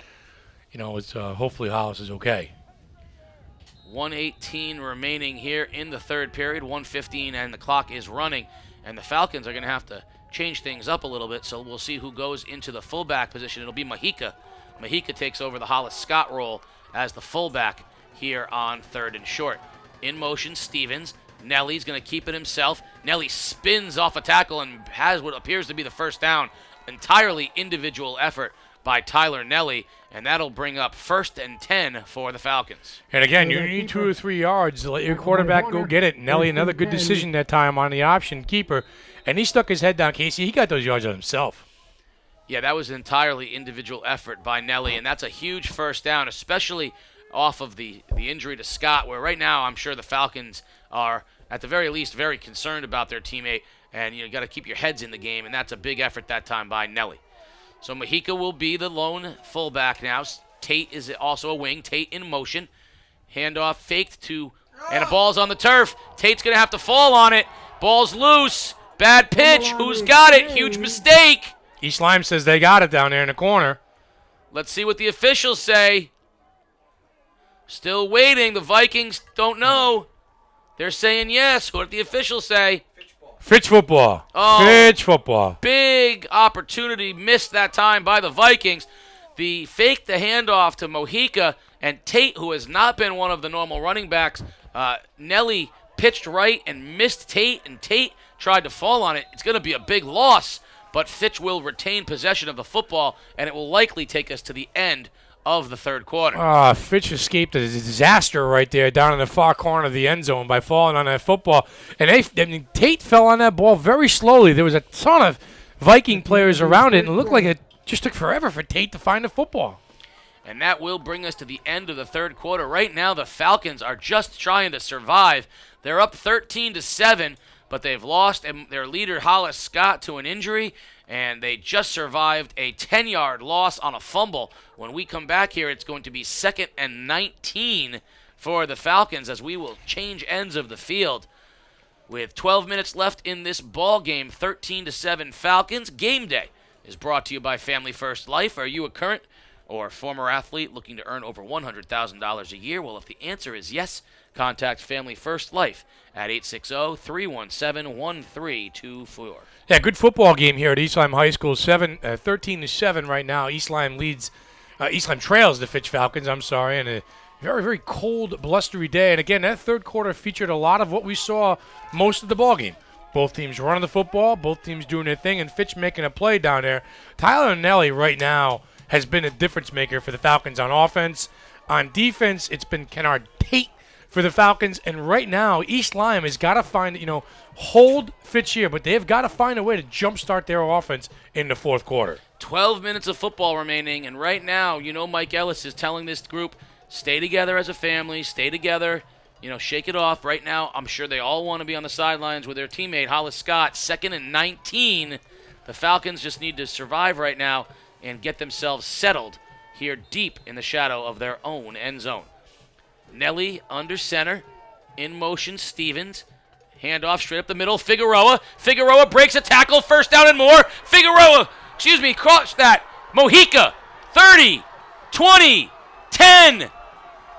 It's hopefully Hollis is okay. 1:18 remaining here in the third period, 1:15, and the clock is running. And the Falcons are going to have to change things up a little bit, so we'll see who goes into the fullback position. It'll be Mahika. Mahika takes over the Hollis Scott role as the fullback here on 3rd and short. In motion, Stevens. Nelly's going to keep it himself. Nelly spins off a tackle and has what appears to be the first down. Entirely individual effort by Tyler Nelly, and that'll bring up 1st and 10 for the Falcons. And again, you need 2 or 3 yards to let your quarterback go get it. Nelly, another good decision that time on the option keeper. And he stuck his head down, Casey. He got those yards on himself. Yeah, that was an entirely individual effort by Nelly, and that's a huge first down, especially off of the injury to Scott, where right now I'm sure the Falcons are, at the very least, very concerned about their teammate, and you got to keep your heads in the game, and that's a big effort that time by Nelly. So Mahika will be the lone fullback now. Tate is also a wing. Tate in motion. Handoff faked to, and a ball's on the turf. Tate's going to have to fall on it. Ball's loose. Bad pitch. Who's got it? Huge mistake. East Lyme says they got it down there in the corner. Let's see what the officials say. Still waiting. The Vikings don't know. They're saying yes. What did the officials say? Fitch football. Oh, Fitch football. Big opportunity missed that time by the Vikings. The fake the handoff to Mahika, and Tate, who has not been one of the normal running backs, Nelly pitched right and missed Tate, and Tate tried to fall on it. It's going to be a big loss, but Fitch will retain possession of the football, and it will likely take us to the end of the third quarter. Fitch escaped a disaster right there down in the far corner of the end zone by falling on that football. And Tate fell on that ball very slowly. There was a ton of Viking players around it, and it looked like it just took forever for Tate to find the football. And that will bring us to the end of the third quarter. Right now, the Falcons are just trying to survive. They're up 13-7, but they've lost their leader, Hollis Scott, to an injury, and they just survived a 10-yard loss on a fumble. When we come back here, it's going to be 2nd and 19 for the Falcons as we will change ends of the field. With 12 minutes left in this ball game, 13-7 Falcons. Game day is brought to you by Family First Life. Are you a current or former athlete looking to earn over $100,000 a year? Well, if the answer is yes, contact Family First Life at 860-317-1324. Yeah, good football game here at East Lyme High School. 13-7 right now. East Lyme trails the Fitch Falcons, and a very, very cold, blustery day. And again, that third quarter featured a lot of what we saw most of the ball game. Both teams running the football, both teams doing their thing, and Fitch making a play down there. Tyler Nelly right now has been a difference maker for the Falcons on offense. On defense, it's been Kennard Tate for the Falcons. And right now, East Lyme has got to find, hold Fitch here, but they've got to find a way to jumpstart their offense in the fourth quarter. 12 minutes of football remaining, and right now, Mike Ellis is telling this group, stay together as a family, stay together, shake it off. Right now, I'm sure they all want to be on the sidelines with their teammate, Hollis Scott. 2nd and 19. The Falcons just need to survive right now and get themselves settled here deep in the shadow of their own end zone. Nelly under center, in motion Stevens. Handoff straight up the middle, Figueroa. Figueroa breaks a tackle, 1st down and more. Cross that. Mojica, 30, 20, 10.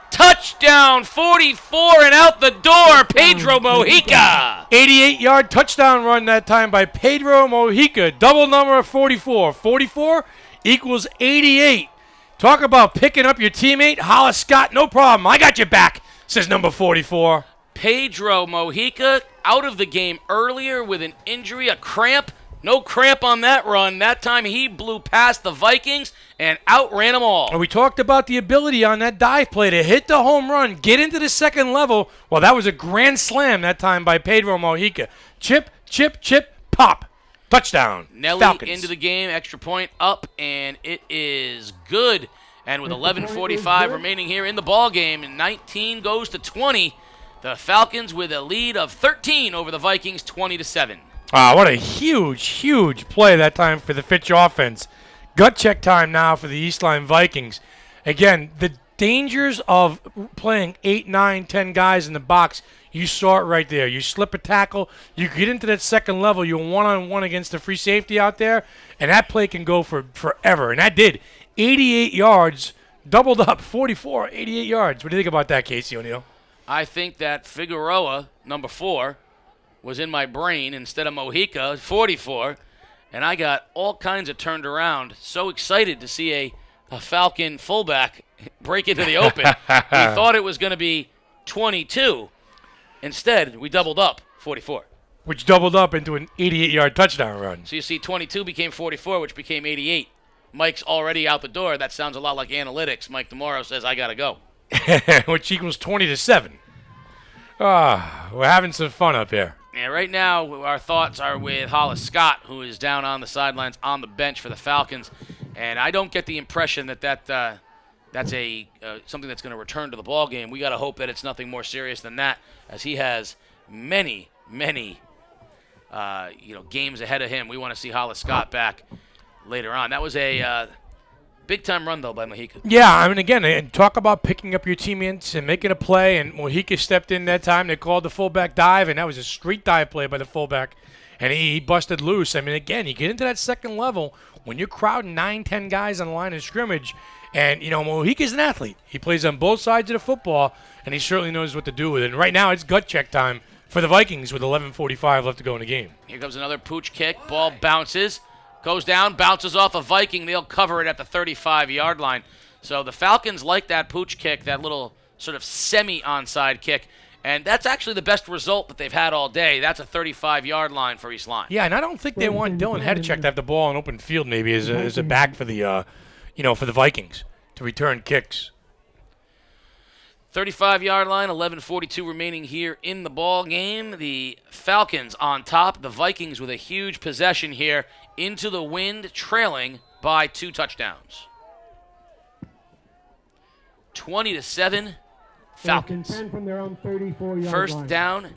Touchdown, 44, and out the door, Pedro Mojica. 88-yard touchdown run that time by Pedro Mojica. Double number of 44. 44 equals 88. Talk about picking up your teammate. Hollis Scott, no problem. I got your back, says number 44. Pedro Mojica out of the game earlier with an injury, a cramp. No cramp on that run. That time he blew past the Vikings and outran them all. And we talked about the ability on that dive play to hit the home run, get into the second level. Well, that was a grand slam that time by Pedro Mojica. Chip, chip, chip, pop. Touchdown. Nelly Falcons. Into the game, extra point up, and it is good. And with 11:45 remaining here in the ball game, and 19 goes to 20, the Falcons with a lead of 13 over the Vikings, 20-7. What a huge play that time for the Fitch offense. Gut check time now for the East Lyme Vikings. Again, the dangers of playing 8, 9, 10 guys in the box, you saw it right there. You slip a tackle, you get into that second level, you're one-on-one against the free safety out there, and that play can go for forever. And that did. 88 yards, doubled up, 44, 88 yards. What do you think about that, Casey O'Neill? I think that Figueroa, number 4, was in my brain instead of Mojica, 44, and I got all kinds of turned around. So excited to see a Falcon fullback break into the open. We thought it was going to be 22. Instead, we doubled up, 44. Which doubled up into an 88-yard touchdown run. So you see 22 became 44, which became 88. Mike's already out the door. That sounds a lot like analytics. Mike tomorrow says, I got to go. Which equals 20-7. We're having some fun up here. And right now, our thoughts are with Hollis Scott, who is down on the sidelines on the bench for the Falcons. And I don't get the impression that that's something that's going to return to the ball game. We got to hope that it's nothing more serious than that, as he has many games ahead of him. We want to see Hollis Scott back later on. That was a big-time run, though, by Mojica. Yeah, I mean, again, talk about picking up your teammates and making a play, and Mojica stepped in that time. They called the fullback dive, and that was a street dive play by the fullback, and he busted loose. I mean, again, you get into that second level when you're crowding 9, 10 guys on the line of scrimmage, and, Mojica's an athlete. He plays on both sides of the football, and he certainly knows what to do with it. And right now, it's gut check time for the Vikings with 11:45 left to go in the game. Here comes another pooch kick. Ball bounces. Goes down, bounces off a Viking. They'll cover it at the 35-yard line. So the Falcons like that pooch kick, that little sort of semi-onside kick. And that's actually the best result that they've had all day. That's a 35-yard line for East Lyme. Yeah, and I don't think they want Dylan Hedachek to have the ball in open field maybe as a back for the for the Vikings to return kicks. 35-yard line, 11:42 remaining here in the ball game. The Falcons on top. The Vikings with a huge possession here into the wind, trailing by 2 touchdowns. 20-7, Falcons. 10 from their own 34-yard First line. down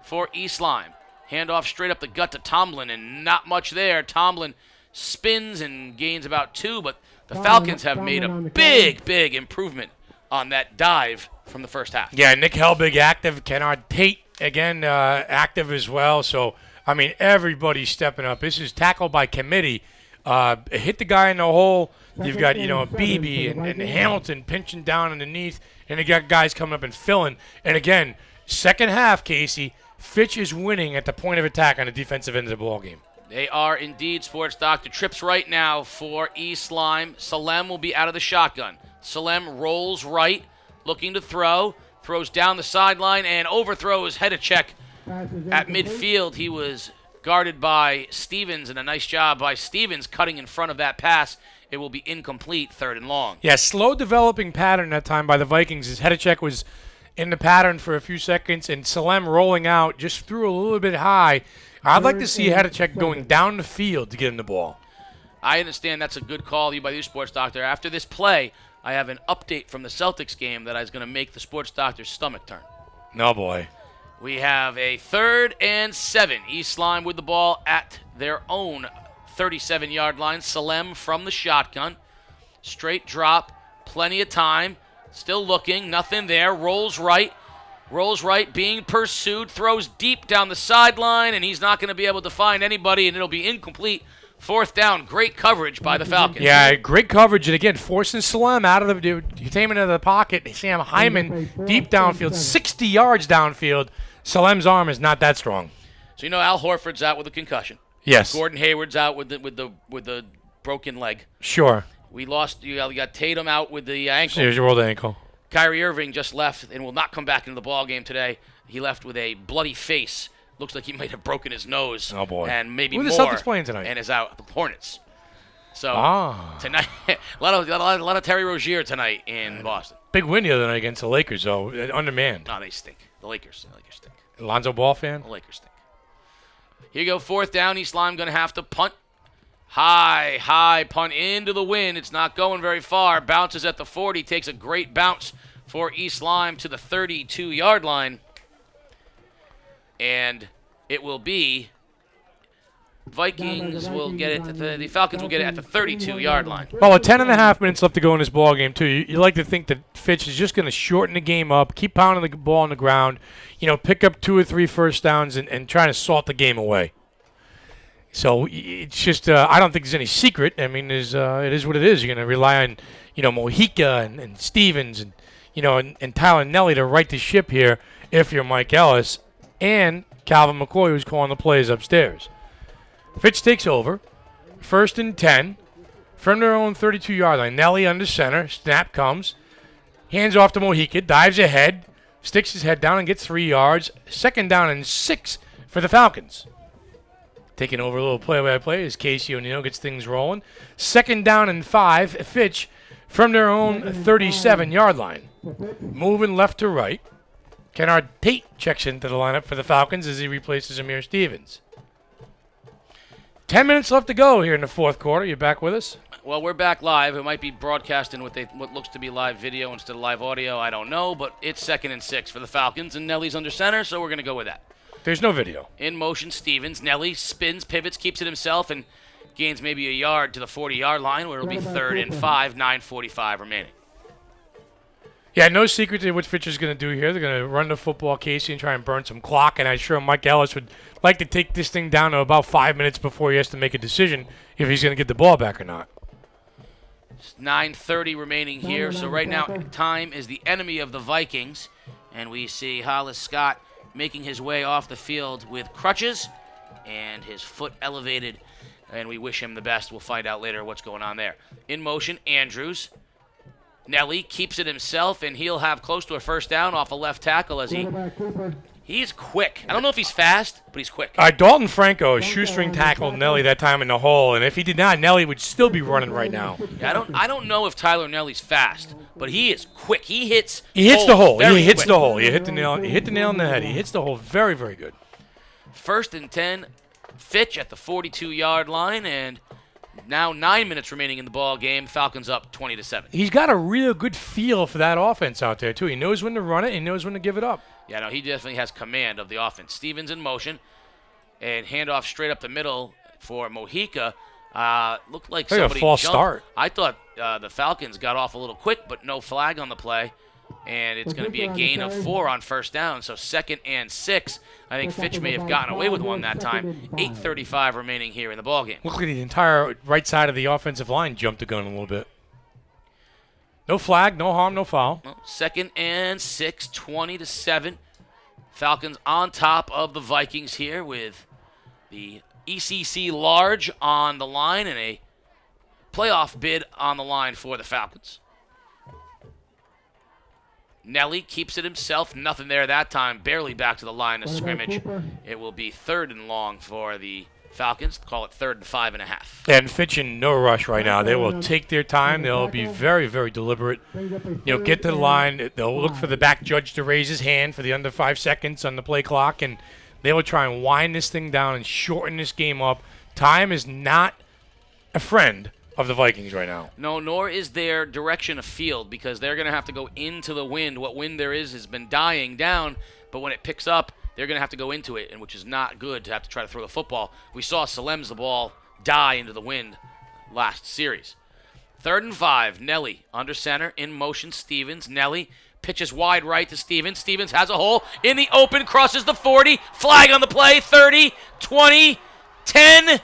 for East Lyme. Handoff straight up the gut to Tomlin, and not much there. Tomlin spins and gains about 2, but the Falcons have made a big improvement on that dive from the first half. Yeah, Nick Helbig active. Kennard Tate, again, active as well. So, I mean, everybody's stepping up. This is tackled by committee. Hit the guy in the hole. You've got, Beebe and Hamilton pinching down underneath. And you got guys coming up and filling. And, again, second half, Casey, Fitch is winning at the point of attack on the defensive end of the ballgame. They are indeed, Sports Doctor. Trips right now for East Lyme. Salem will be out of the shotgun. Salem rolls right, looking to throw. Throws down the sideline and overthrows Hedachek at midfield. He was guarded by Stevens, and a nice job by Stevens cutting in front of that pass. It will be incomplete, 3rd and long. Yeah, slow developing pattern that time by the Vikings as Hedachek was in the pattern for a few seconds, and Salem rolling out just threw a little bit high. I'd like to see Hedacek going down the field to get him the ball. I understand that's a good call by your sports doctor. After this play, I have an update from the Celtics game that is going to make the sports doctor's stomach turn. No, boy. We have a 3rd and 7. East Lyme with the ball at their own 37-yard line. Salem from the shotgun. Straight drop. Plenty of time. Still looking. Nothing there. Rolls right, being pursued. Throws deep down the sideline, and he's not going to be able to find anybody, and it'll be incomplete. 4th down. Great coverage by the Falcons. Yeah, great coverage. And again, forcing Salem out of the containment of the pocket. Sam Hyman deep downfield, 60 yards downfield. Salem's arm is not that strong. So Al Horford's out with a concussion. Yes. Gordon Hayward's out with the broken leg. Sure. We lost. You got Tatum out with the ankle. Here's your rolled ankle. Kyrie Irving just left and will not come back into the ball game today. He left with a bloody face. Looks like he might have broken his nose. Oh boy. And maybe Who more. the Celtics playing tonight? And is out. The Hornets. So tonight, a lot of Terry Rozier tonight in Boston. Big win the other night against the Lakers, though. Undermanned. No, they stink. The Lakers stink. Lonzo Ball fan? The Lakers stink. Here you go, 4th down. East Lyme going to have to punt. High punt into the wind. It's not going very far. Bounces at the 40. Takes a great bounce for East Lyme to the 32-yard line. And it will be Vikings will get it. The Falcons will get it at the 32-yard line. Well, with 10.5 minutes left to go in this ball game, too, you like to think that Fitch is just going to shorten the game up, keep pounding the ball on the ground, pick up 2 or 3 first downs and trying to salt the game away. So it's just I don't think there's any secret. I mean, it is what it is. You're going to rely on Mojica and Stevens and Tyler Nelly to right the ship here if you're Mike Ellis and Calvin McCoy, who's calling the plays upstairs. Fitch takes over. 1st and 10 from their own 32-yard line. Nelly under center. Snap comes. Hands off to Mojica. Dives ahead. Sticks his head down and gets 3 yards. 2nd down and 6 for the Falcons. Taking over a little play-by-play as Casey O'Neill gets things rolling. 2nd down and 5. Fitch from their own 37-yard line. Moving left to right. Kennard Tate checks into the lineup for the Falcons as he replaces Amir Stevens. 10 minutes left to go here in the 4th quarter. You back with us? Well, we're back live. It might be broadcasting what looks to be live video instead of live audio. I don't know, but it's 2nd and 6 for the Falcons, and Nelly's under center, so we're going to go with that. There's no video. In motion, Stevens. Nelly spins, pivots, keeps it himself, and gains maybe a yard to the 40-yard line, where it'll be 3rd and 5, 9:45 remaining. Yeah, no secret to what Fitch is going to do here. They're going to run the football, Casey, and try and burn some clock. And I'm sure Mike Ellis would like to take this thing down to about 5 minutes before he has to make a decision if he's going to get the ball back or not. It's 9:30 remaining here. So right now, time is the enemy of the Vikings. And we see Hollis Scott making his way off the field with crutches and his foot elevated. And we wish him the best. We'll find out later what's going on there. In motion, Andrews. Nelly keeps it himself, and he'll have close to a 1st down off a left tackle as he's quick. I don't know if he's fast, but he's quick. Dalton Franco, shoestring tackled Nelly that time in the hole, and if he did not, Nelly would still be running right now. Yeah, I don't know if Tyler Nelly's fast, but he is quick. He hits the hole. He hits quick. the hole. You hit the nail. You hit the nail on the head. He hits the hole very, very good. 1st and 10, Fitch at the 42-yard line, and now 9 minutes remaining in the ball game. Falcons up 20-7. He's got a real good feel for that offense out there, too. He knows when to run it. He knows when to give it up. Yeah, no, he definitely has command of the offense. Stevens in motion, and handoff straight up the middle for Mojica. Looked like somebody a false jumped. start. I thought the Falcons got off a little quick, but no flag on the play. And it's going to be a gain of 4 on 1st down, so 2nd and 6. I think Fitch may have gotten away with one that time. 8:35 remaining here in the ballgame. Look like the entire right side of the offensive line jumped the gun a little bit. No flag, no harm, no foul. Well, 2nd and 6, 20-7. Falcons on top of the Vikings here with the ECC large on the line and a playoff bid on the line for the Falcons. Nelly keeps it himself. Nothing there that time. Barely back to the line of scrimmage. It will be 3rd and long for the Falcons. Call it 3rd and 5.5. And Fitch in no rush right now. They will take their time. They'll be very, very deliberate. Get to the line. They'll look for the back judge to raise his hand for the under 5 seconds on the play clock, and they will try and wind this thing down and shorten this game up. Time is not a friend of the Vikings right now. No, nor is their direction of field, because they're going to have to go into the wind. What wind there is has been dying down, but when it picks up, they're going to have to go into it, and which is not good to have to try to throw the football. We saw Salem's the ball die into the wind last series. 3rd and 5, Nelly under center, in motion, Stevens. Nelly pitches wide right to Stevens. Stevens has a hole in the open, crosses the 40, flag on the play, 30, 20, 10,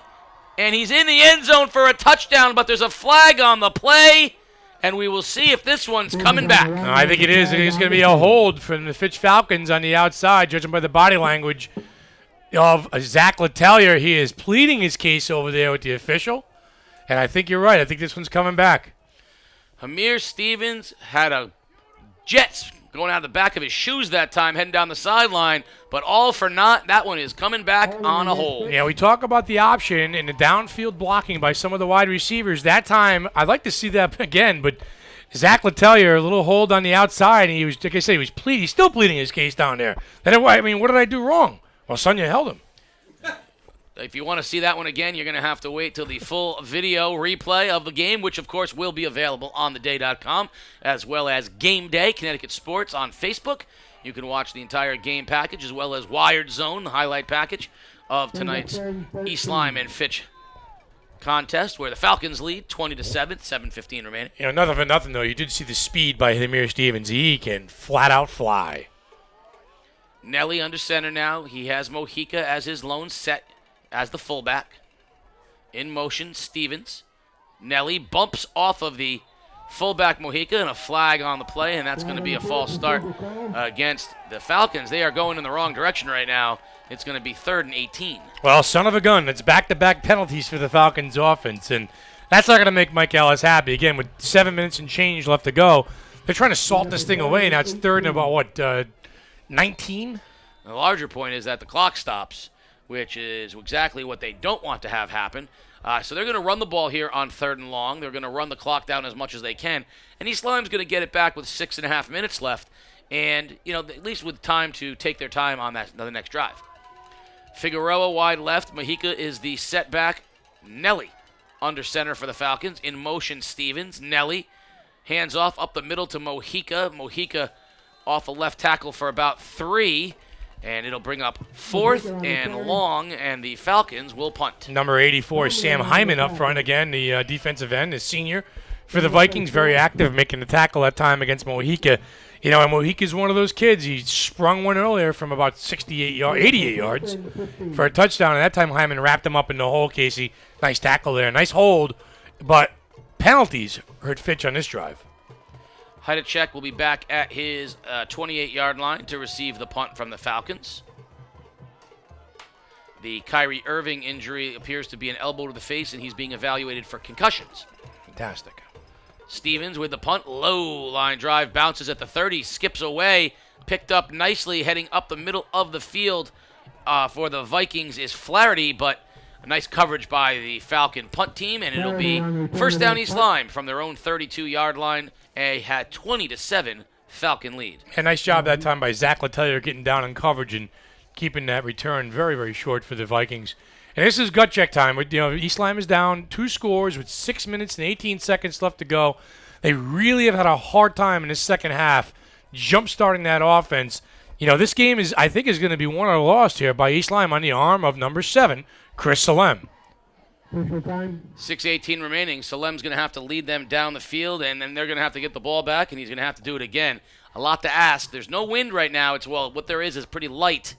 and he's in the end zone for a touchdown, but there's a flag on the play, and we will see if this one's coming back. I think it is. I think it's going to be a hold from the Fitch Falcons on the outside, judging by the body language of Zach Letellier. He is pleading his case over there with the official, and I think you're right. I think this one's coming back. Hamir Stevens had a jet going out of the back of his shoes that time, heading down the sideline, but all for naught. That one is coming back on a hold. Yeah, we talk about the option and the downfield blocking by some of the wide receivers. That time, I'd like to see that again, but Zach Letellier, a little hold on the outside, and he was, like I said, he's still pleading his case down there. I mean, what did I do wrong? Well, Sonia held him. If you want to see that one again, you're going to have to wait till the full video replay of the game, which, of course, will be available on theday.com, as well as Game Day, Connecticut Sports, on Facebook. You can watch the entire game package, as well as Wired Zone, the highlight package of tonight's East Lyme and Fitch contest, where the Falcons lead 20-7, 7:15 remaining. Nothing for nothing, though. You did see the speed by Hamir Stevens. He can flat-out fly. Nelly under center now. He has Mojica as his lone set as the fullback. In motion, Stevens. Nelly bumps off of the fullback Mojica, and a flag on the play, and that's going to be a false start against the Falcons. They are going in the wrong direction right now. It's going to be 3rd and 18. Well, son of a gun. It's back-to-back penalties for the Falcons offense, and that's not going to make Mike Ellis happy. Again, with 7 minutes and change left to go, they're trying to salt this thing away. Now it's 3rd and about, 19? The larger point is that the clock stops, which is exactly what they don't want to have happen. So they're going to run the ball here on 3rd and long. They're going to run the clock down as much as they can. And East Lyme's going to get it back with 6.5 minutes left. And, at least with time to take their time on the next drive. Figueroa wide left. Mojica is the setback. Nelly under center for the Falcons. In motion, Stevens. Nelly hands off up the middle to Mojica. Mojica off the left tackle for about 3. And it'll bring up 4th and long, and the Falcons will punt. Number 84, Sam Hyman up front again, the defensive end, is senior for the Vikings, very active, making the tackle that time against Mojica. And Mojica's one of those kids. He sprung one earlier from about 88 yards for a touchdown, and that time Hyman wrapped him up in the hole, Casey. Nice tackle there, nice hold, but penalties hurt Fitch on this drive. Hydacek will be back at his 28-yard line to receive the punt from the Falcons. The Kyrie Irving injury appears to be an elbow to the face, and he's being evaluated for concussions. Fantastic. Stevens with the punt. Low line drive. Bounces at the 30. Skips away. Picked up nicely. Heading up the middle of the field for the Vikings is Flaherty, but a nice coverage by the Falcon punt team, and it'll be first down East Lyme from their own 32-yard line. A had 20-7 Falcon lead. A nice job that time by Zach Letellier getting down in coverage and keeping that return very, very short for the Vikings. And this is gut check time. East Lyme is down 2 scores with 6 minutes and 18 seconds left to go. They really have had a hard time in this second half jump-starting that offense. This game is going to be won or lost here by East Lyme on the arm of number 7, Chris Salem. 6:18 remaining. Salem's going to have to lead them down the field, and then they're going to have to get the ball back, and he's going to have to do it again. A lot to ask. There's no wind right now. What there is pretty light,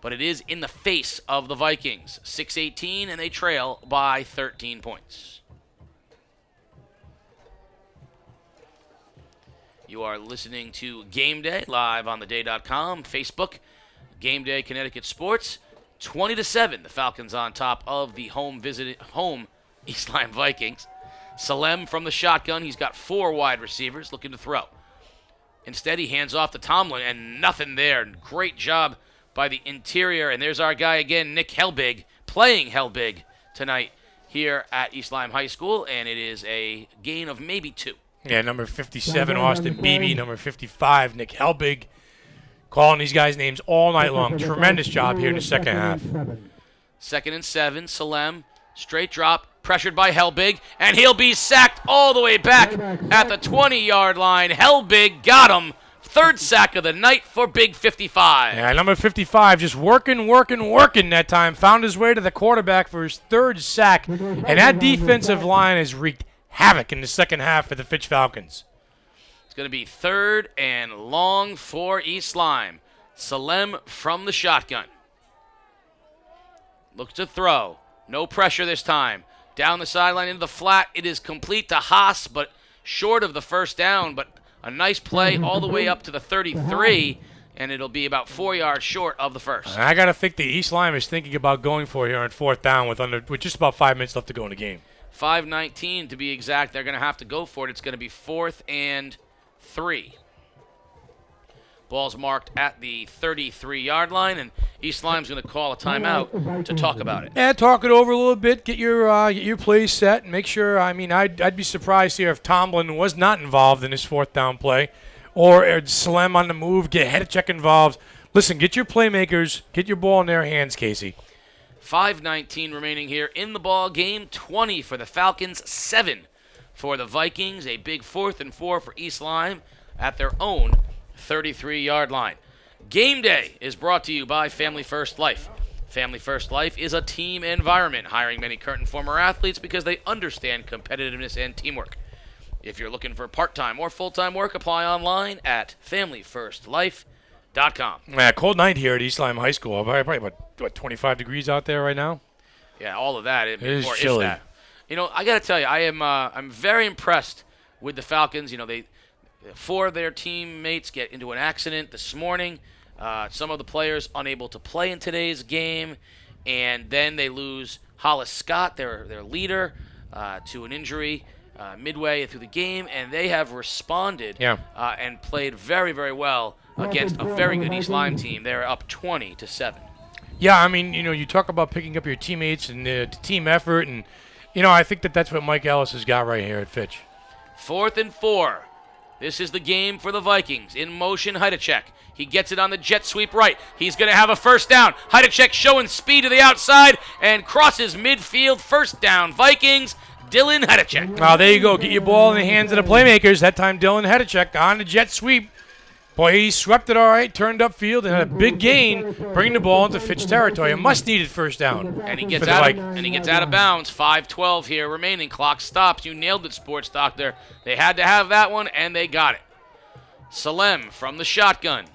but it is in the face of the Vikings. 6:18, and they trail by 13 points. You are listening to Game Day live on theday.com, Facebook, Game Day Connecticut Sports. 20-7, the Falcons on top of the home East Lyme Vikings. Salem from the shotgun. He's got 4 wide receivers looking to throw. Instead, he hands off to Tomlin, and nothing there. Great job by the interior. And there's our guy again, Nick Helbig, playing Helbig tonight here at East Lyme High School, and it is a gain of maybe 2. Yeah, number 57, Austin Beebe. Number 55, Nick Helbig. Calling these guys' names all night long. Tremendous job here in the second half. 2nd and 7, Salem, straight drop, pressured by Helbig, and he'll be sacked all the way back at the 20-yard line. Helbig got him. 3rd sack of the night for Big 55. Yeah, number 55 just working that time. Found his way to the quarterback for his 3rd sack. And that defensive line has wreaked havoc in the second half for the Fitch Falcons. It's going to be 3rd and long for East Lyme. Salem from the shotgun. Looks to throw. No pressure this time. Down the sideline into the flat. It is complete to Haas, but short of the first down. But a nice play all the way up to the 33, and it'll be about 4 yards short of the first. I got to think the East Lyme is thinking about going for it here on 4th down with just about 5 minutes left to go in the game. 5:19 to be exact. They're going to have to go for it. It's going to be 4th and 3. Ball's marked at the 33-yard line, and East Lyme's going to call a timeout to talk about it. Yeah, talk it over a little bit, get your plays set, and make sure. I mean, I'd be surprised here if Tomlin was not involved in this 4th down play, or Salem on the move, get head check involved. Listen, get your playmakers, get your ball in their hands, Casey. 5:19 remaining here in the ball game. 20 for the Falcons, 7 for the Vikings. A big 4th and 4 for East Lyme at their own 33-yard line. Game day is brought to you by Family First Life. Family First Life is a team environment, hiring many current and former athletes because they understand competitiveness and teamwork. If you're looking for part-time or full-time work, apply online at familyfirstlife.com. Yeah, cold night here at East Lyme High School. Probably about 25 degrees out there right now. Yeah, all of that. It is or chilly. If that. You know, I got to tell you, I'm very impressed with the Falcons. You know, 4 of their teammates get into an accident this morning. Some of the players unable to play in today's game, and then they lose Hollis Scott, their leader, to an injury midway through the game, and they have responded and played very, very well against a very good East Lyme team. They're up 20-7. Yeah, I mean, you know, you talk about picking up your teammates and the team effort, and you know, I think that's what Mike Ellis has got right here at Fitch. 4th and 4. This is the game for the Vikings. In motion, Heidechek. He gets it on the jet sweep right. He's going to have a first down. Heidechek showing speed to the outside and crosses midfield. First down, Vikings. Dylan Heidechek. Well, there you go. Get your ball in the hands of the playmakers. That time, Dylan Heidechek on the jet sweep. Boy, he swept it all right, turned upfield, and had a big gain, bringing the ball into Fitch territory. A much-needed first down. And he gets out of bounds. 5:12 here remaining. Clock stops. You nailed it, Sports Doctor. They had to have that one, and they got it. Salem from the shotgun.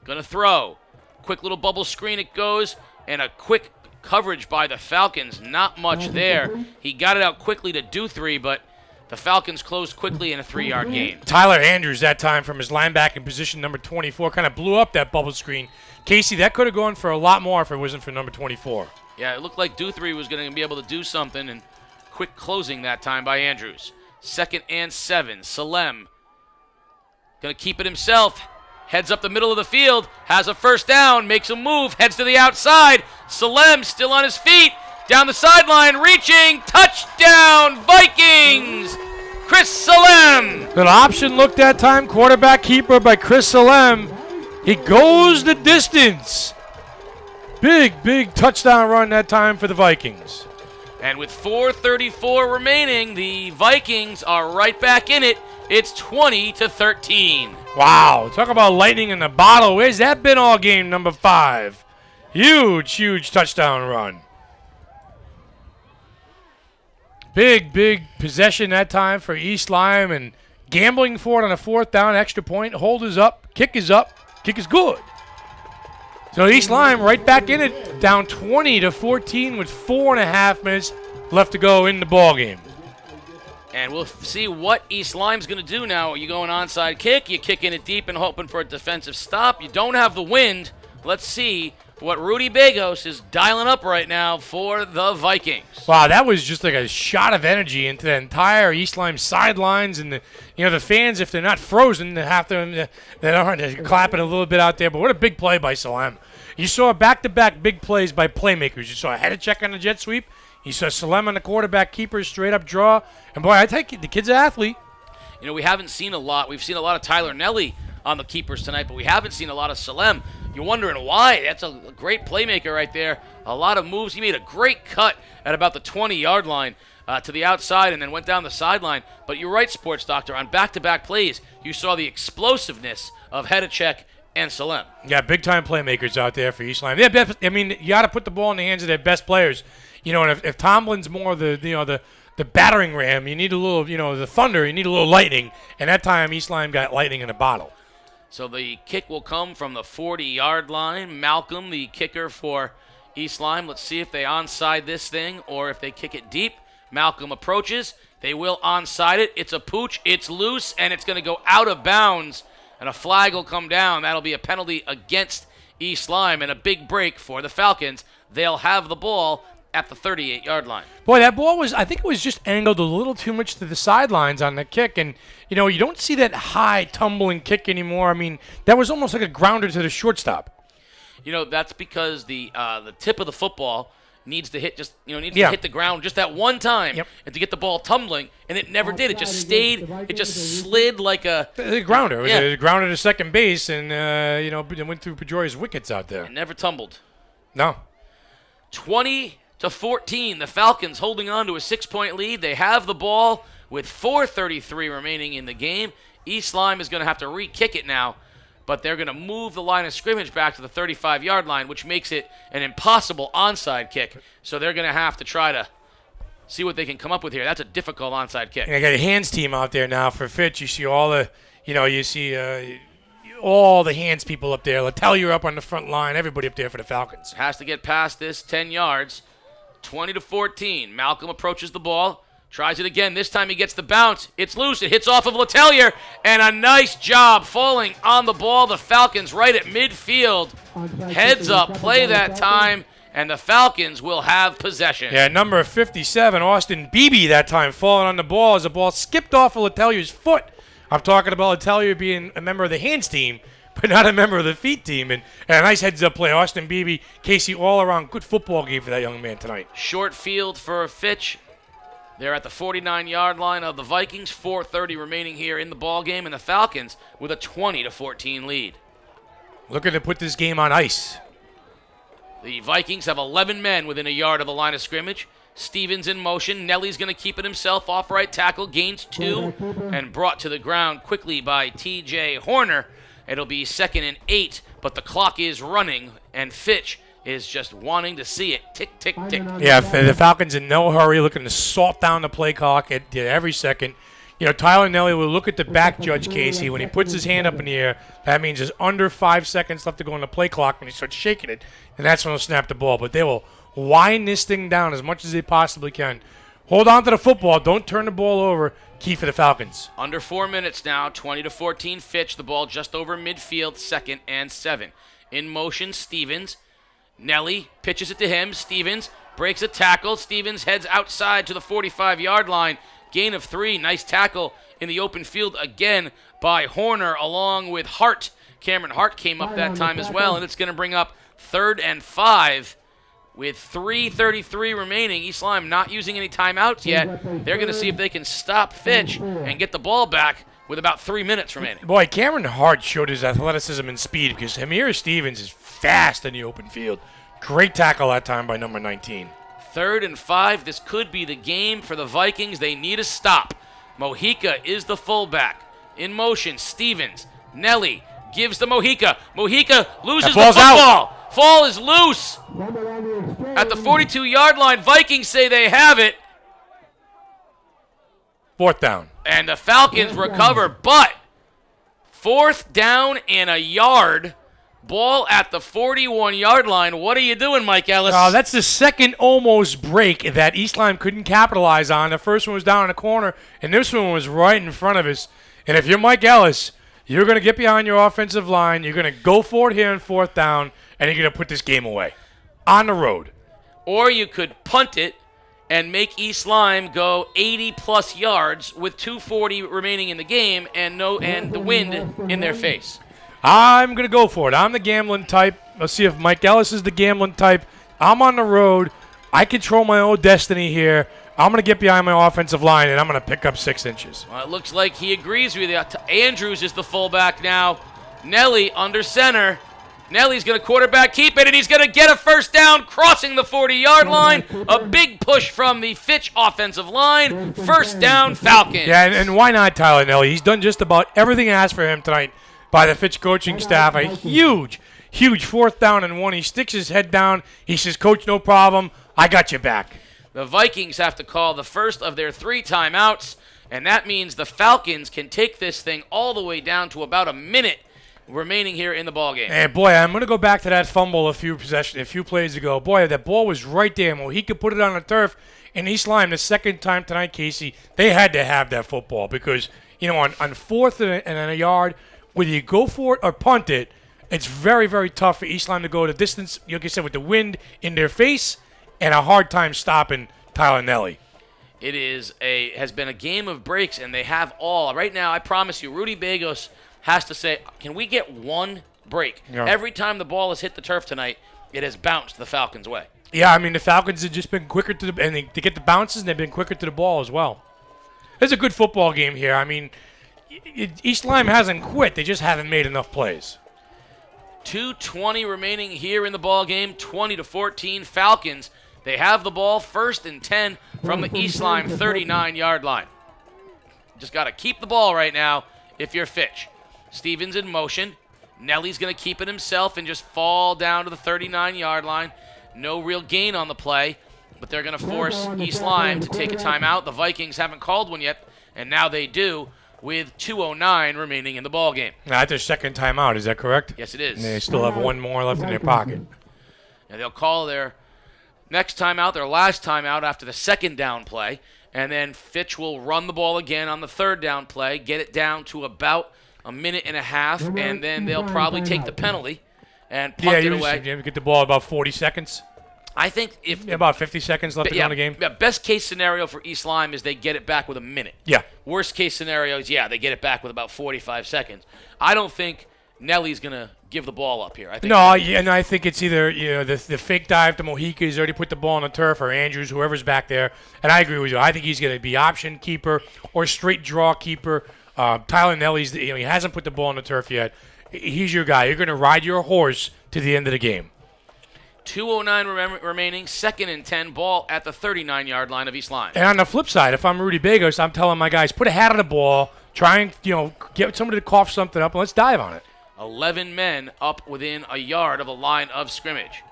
Gonna throw. Quick little bubble screen it goes, and a quick coverage by the Falcons. Not much there. He got it out quickly to Duthry, but the Falcons closed quickly in a 3-yard gain. Tyler Andrews that time from his linebacking position, number 24, kind of blew up that bubble screen. Casey, that could have gone for a lot more if it wasn't for number 24. Yeah, it looked like Duthry was going to be able to do something, and quick closing that time by Andrews. 2nd and 7. Salem going to keep it himself. Heads up the middle of the field. Has a first down. Makes a move. Heads to the outside. Salem still on his feet. Down the sideline, reaching, touchdown, Vikings! Chris Salem! An option look that time, quarterback keeper by Chris Salem. He goes the distance. Big touchdown run that time for the Vikings. And with 4:34 remaining, the Vikings are right back in it. It's 20-13. Wow, talk about lightning in the bottle. Where's that been all game, number 5? Huge touchdown run. Big possession that time for East Lyme, and gambling for it on a 4th down, extra point. Hold is up, kick is good. So East Lyme right back in it, down 20-14 with 4.5 minutes left to go in the ball game. And we'll see what East Lyme's going to do now. Are you going onside kick? You kicking it deep and hoping for a defensive stop? You don't have the wind. Let's see what Rudy Bagos is dialing up right now for the Vikings. Wow, that was just like a shot of energy into the entire East Lyme sidelines, and the fans, if they're not frozen, they have to they aren't clapping a little bit out there. But what a big play by Salem! You saw back-to-back big plays by playmakers. You saw a header check on the jet sweep. You saw Salem on the quarterback keeper straight up draw, and boy, I take it, the kid's an athlete. We haven't seen a lot. We've seen a lot of Tyler Nelly on the keepers tonight, but we haven't seen a lot of Salem. You're wondering why. That's a great playmaker right there. A lot of moves. He made a great cut at about the 20-yard line to the outside and then went down the sideline. But you're right, Sports Doctor. On back-to-back plays, you saw the explosiveness of Hedacek and Salem. Yeah, big-time playmakers out there for East Lyme. You got to put the ball in the hands of their best players. And if Tomlin's more the battering ram, you need a little, the thunder, you need a little lightning. And that time, East Lyme got lightning in a bottle. So the kick will come from the 40-yard line. Malcolm, the kicker for East Lyme. Let's see if they onside this thing or if they kick it deep. Malcolm approaches. They will onside it. It's a pooch. It's loose, and it's going to go out of bounds, and a flag will come down. That'll be a penalty against East Lyme and a big break for the Falcons. They'll have the ball at the 38-yard line. Boy, that ball I think it was just angled a little too much to the sidelines on the kick. And, you don't see that high tumbling kick anymore. I mean, that was almost like a grounder to the shortstop. That's because the tip of the football needs to hit to hit the ground just that one time and to get the ball tumbling, and it never did. It just slid like a grounder. It was a grounder to second base, and, it went through Pedroia's wickets out there. It never tumbled. No. 20-14, the Falcons holding on to a 6-point lead. They have the ball with 4:33 remaining in the game. East Lyme is going to have to re-kick it now, but they're going to move the line of scrimmage back to the 35-yard line, which makes it an impossible onside kick. So they're going to have to try to see what they can come up with here. That's a difficult onside kick. And I got a hands team out there now for Fitch. You see all the, all the hands people up there. Letelier up on the front line. Everybody up there for the Falcons. Has to get past this 10 yards. 20-14. Malcolm approaches the ball. Tries it again. This time he gets the bounce. It's loose. It hits off of Letelier. And a nice job falling on the ball. The Falcons right at midfield. Heads up. Play that time. And the Falcons will have possession. Yeah, number 57, Austin Beebe that time falling on the ball as the ball skipped off of Letelier's foot. I'm talking about Letelier being a member of the hands team, but not a member of the feet team. And a nice heads-up play. Austin Beebe, Casey, all-around good football game for that young man tonight. Short field for Fitch. They're at the 49-yard line of the Vikings. 4:30 remaining here in the ball game, and the Falcons with a 20-14 lead. Looking to put this game on ice. The Vikings have 11 men within a yard of the line of scrimmage. Stevens in motion. Nelly's going to keep it himself. Off right tackle. Gains 2 and brought to the ground quickly by T.J. Horner. It'll be 2nd and 8, but the clock is running, and Fitch is just wanting to see it. Tick, tick, tick. Yeah, the Falcons in no hurry, looking to salt down the play clock at every second. Tyler Nelly will look at the back judge, Casey. When he puts his hand up in the air, that means there's under 5 seconds left to go on the play clock when he starts shaking it, and that's when he'll snap the ball. But they will wind this thing down as much as they possibly can. Hold on to the football. Don't turn the ball over. Key for the Falcons. Under 4 minutes now. 20-14 Fitch. The ball just over midfield. 2nd and 7. In motion, Stevens. Nelly pitches it to him. Stevens breaks a tackle. Stevens heads outside to the 45-yard line. Gain of 3. Nice tackle in the open field again by Horner along with Hart. Cameron Hart came up that time as well, and it's going to bring up 3rd and 5 with 3:33 remaining. East Lyme not using any timeouts yet. They're going to see if they can stop Fitch and get the ball back with about 3 minutes remaining. Boy, Cameron Hart showed his athleticism and speed because Hamir Stevens is fast in the open field. Great tackle that time by number 19. 3rd and 5. This could be the game for the Vikings. They need a stop. Mojica is the fullback. In motion, Stevens. Nelly gives to Mojica. Mojica loses the football. Fall is loose. At the 42-yard line, Vikings say they have it. 4th down. And the Falcons recover, but 4th down and a yard. Ball at the 41-yard line. What are you doing, Mike Ellis? That's the second almost break that East Lyme couldn't capitalize on. The first one was down in the corner, and this one was right in front of us. And if you're Mike Ellis, you're going to get behind your offensive line. You're going to go for it here on 4th down, and you're going to put this game away on the road. Or you could punt it and make East Lyme go 80-plus yards with 2:40 remaining in the game and the wind in their face. I'm going to go for it. I'm the gambling type. Let's see if Mike Ellis is the gambling type. I'm on the road. I control my own destiny here. I'm going to get behind my offensive line, and I'm going to pick up 6 inches. Well, it looks like he agrees with you. Andrews is the fullback now. Nelly under center. Nelly's going to quarterback keep it, and he's going to get a first down crossing the 40-yard line. A big push from the Fitch offensive line. First down, Falcons. Yeah, and why not Tyler Nelly? He's done just about everything asked for him tonight by the Fitch coaching staff. A huge 4th down and 1. He sticks his head down. He says, Coach, no problem. I got you back. The Vikings have to call the first of their 3 timeouts, and that means the Falcons can take this thing all the way down to about a minute remaining here in the ballgame. Hey, boy, I'm going to go back to that fumble a few plays ago. Boy, that ball was right there. Well, he could put it on the turf. In East Lyme, the second time tonight, Casey, they had to have that football because, on 4th and a yard, whether you go for it or punt it, it's very, very tough for East Lyme to go the distance, like I said, with the wind in their face and a hard time stopping Tyler Nelly. It has been a game of breaks, and they have all. Right now, I promise you, Rudy Bagos has to say, can we get one break? Yeah. Every time the ball has hit the turf tonight, it has bounced the Falcons' way. Yeah, I mean, the Falcons have just been quicker to get the bounces, and they've been quicker to the ball as well. It's a good football game here. I mean, East Lyme hasn't quit. They just haven't made enough plays. 2:20 remaining here in the ball game, 20-14 Falcons. They have the ball, 1st and 10 from the East Lyme 39-yard line. Just got to keep the ball right now if you're Fitch. Stevens in motion. Nelly's going to keep it himself and just fall down to the 39-yard line. No real gain on the play, but they're going to force East Lyme to take a timeout. The Vikings haven't called one yet, and now they do with 2:09 remaining in the ball game. That's their second timeout, is that correct? Yes, it is. And they still have one more left in their pocket. And they'll call their next timeout, their last timeout after the 2nd down play, and then Fitch will run the ball again on the 3rd down play, get it down to about a minute and a half, and then they'll probably take the penalty and punt it away. Yeah, get the ball about 40 seconds. I think about 50 seconds left to go in the game. Yeah, best case scenario for East Lyme is they get it back with a minute. Yeah. Worst case scenario is, they get it back with about 45 seconds. I don't think Nelly's going to give the ball up here. And I think it's either the fake dive to Mojica. He's already put the ball on the turf, or Andrews, whoever's back there. And I agree with you. I think he's going to be option keeper or straight draw keeper. Tyler Nelly's, he hasn't put the ball on the turf yet. He's your guy. You're going to ride your horse to the end of the game. 2:09 remaining, 2nd and 10, ball at the 39-yard line of East Lyme. And on the flip side, if I'm Rudy Bagos, I'm telling my guys, put a hat on the ball, try and get somebody to cough something up, and let's dive on it. 11 men up within a yard of the line of scrimmage.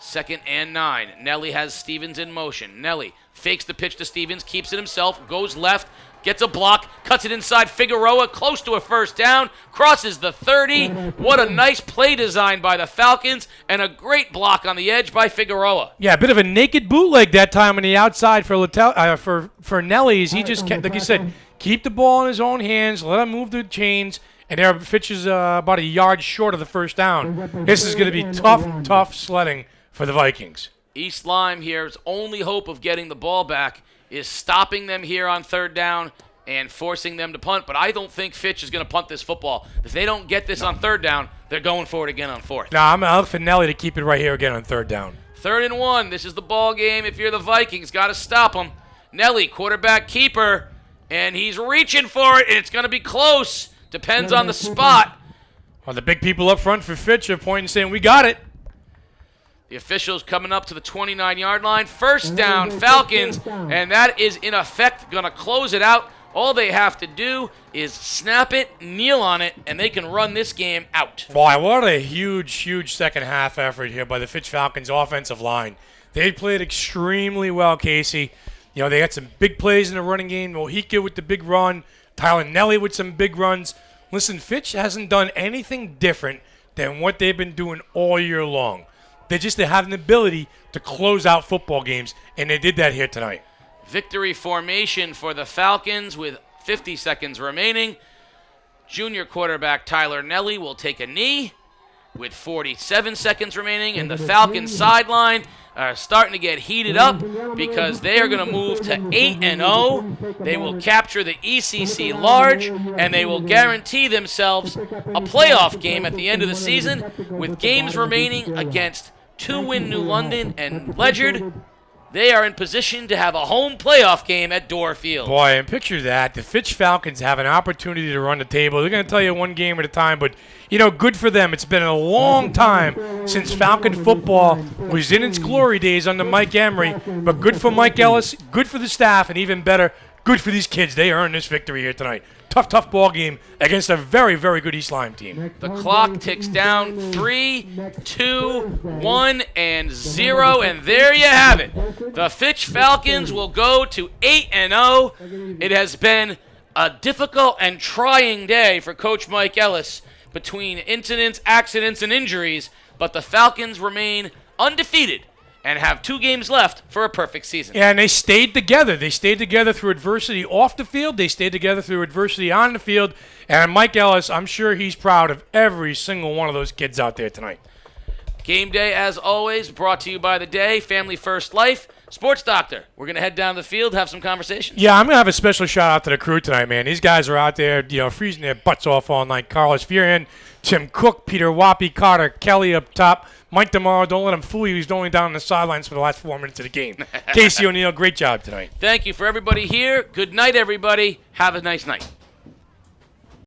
2nd and 9. Nelly has Stevens in motion. Nelly fakes the pitch to Stevens, keeps it himself, goes left, gets a block, cuts it inside Figueroa, close to a first down, crosses the 30. What a nice play design by the Falcons, and a great block on the edge by Figueroa. Yeah, a bit of a naked bootleg that time on the outside for Nelly's. He just kept, like you said, keep the ball in his own hands, let him move the chains, and there Fitch is about a yard short of the first down. This is going to be tough sledding for the Vikings. East Lyme here's only hope of getting the ball back is stopping them here on 3rd down and forcing them to punt. But I don't think Fitch is going to punt this football. If they don't get this on 3rd down, they're going for it again on 4th. No, I'm out for Nelly to keep it right here again on 3rd down. 3rd and 1. This is the ball game. If you're the Vikings, got to stop them. Nelly, quarterback keeper, and he's reaching for it, and it's going to be close. Depends on the spot. Well, the big people up front for Fitch are pointing saying, we got it. The officials coming up to the 29-yard line. First down, Falcons, and that is, in effect, going to close it out. All they have to do is snap it, kneel on it, and they can run this game out. Boy, what a huge second half effort here by the Fitch Falcons offensive line. They played extremely well, Casey. They got some big plays in the running game. Mojica with the big run. Tyler Nelly with some big runs. Listen, Fitch hasn't done anything different than what they've been doing all year long. They have an ability to close out football games, and they did that here tonight. Victory formation for the Falcons with 50 seconds remaining. Junior quarterback Tyler Nelly will take a knee, with 47 seconds remaining, and the Falcons sideline are starting to get heated up because they are going to move to 8-0. They will capture the ECC large, and they will guarantee themselves a playoff game at the end of the season with games remaining against 2-win New London and Ledyard. They are in position to have a home playoff game at Door Field. Boy, and picture that. The Fitch Falcons have an opportunity to run the table. They're going to tell you one game at a time, but, good for them. It's been a long time since Falcon football was in its glory days under Mike Emery, but good for Mike Ellis, good for the staff, and even better, good for these kids. They earned this victory here tonight. Tough ball game against a very, very good East Lyme team. The clock ticks down 3, 2, 1, and 0, and there you have it. The Fitch Falcons will go to 8-0. It has been a difficult and trying day for Coach Mike Ellis between incidents, accidents, and injuries, but the Falcons remain undefeated and have 2 games left for a perfect season. Yeah, and they stayed together. They stayed together through adversity off the field. They stayed together through adversity on the field. And Mike Ellis, I'm sure he's proud of every single one of those kids out there tonight. Game day, as always, brought to you by The Day, Family First Life, Sports Doctor. We're going to head down the field, have some conversations. Yeah, I'm going to have a special shout-out to the crew tonight, man. These guys are out there, freezing their butts off all night. Carlos Furian, Tim Cook, Peter Wappy, Carter Kelly up top. Mike DeMauro, don't let him fool you. He's only down on the sidelines for the last 4 minutes of the game. Casey O'Neill, great job tonight. Thank you for everybody here. Good night, everybody. Have a nice night.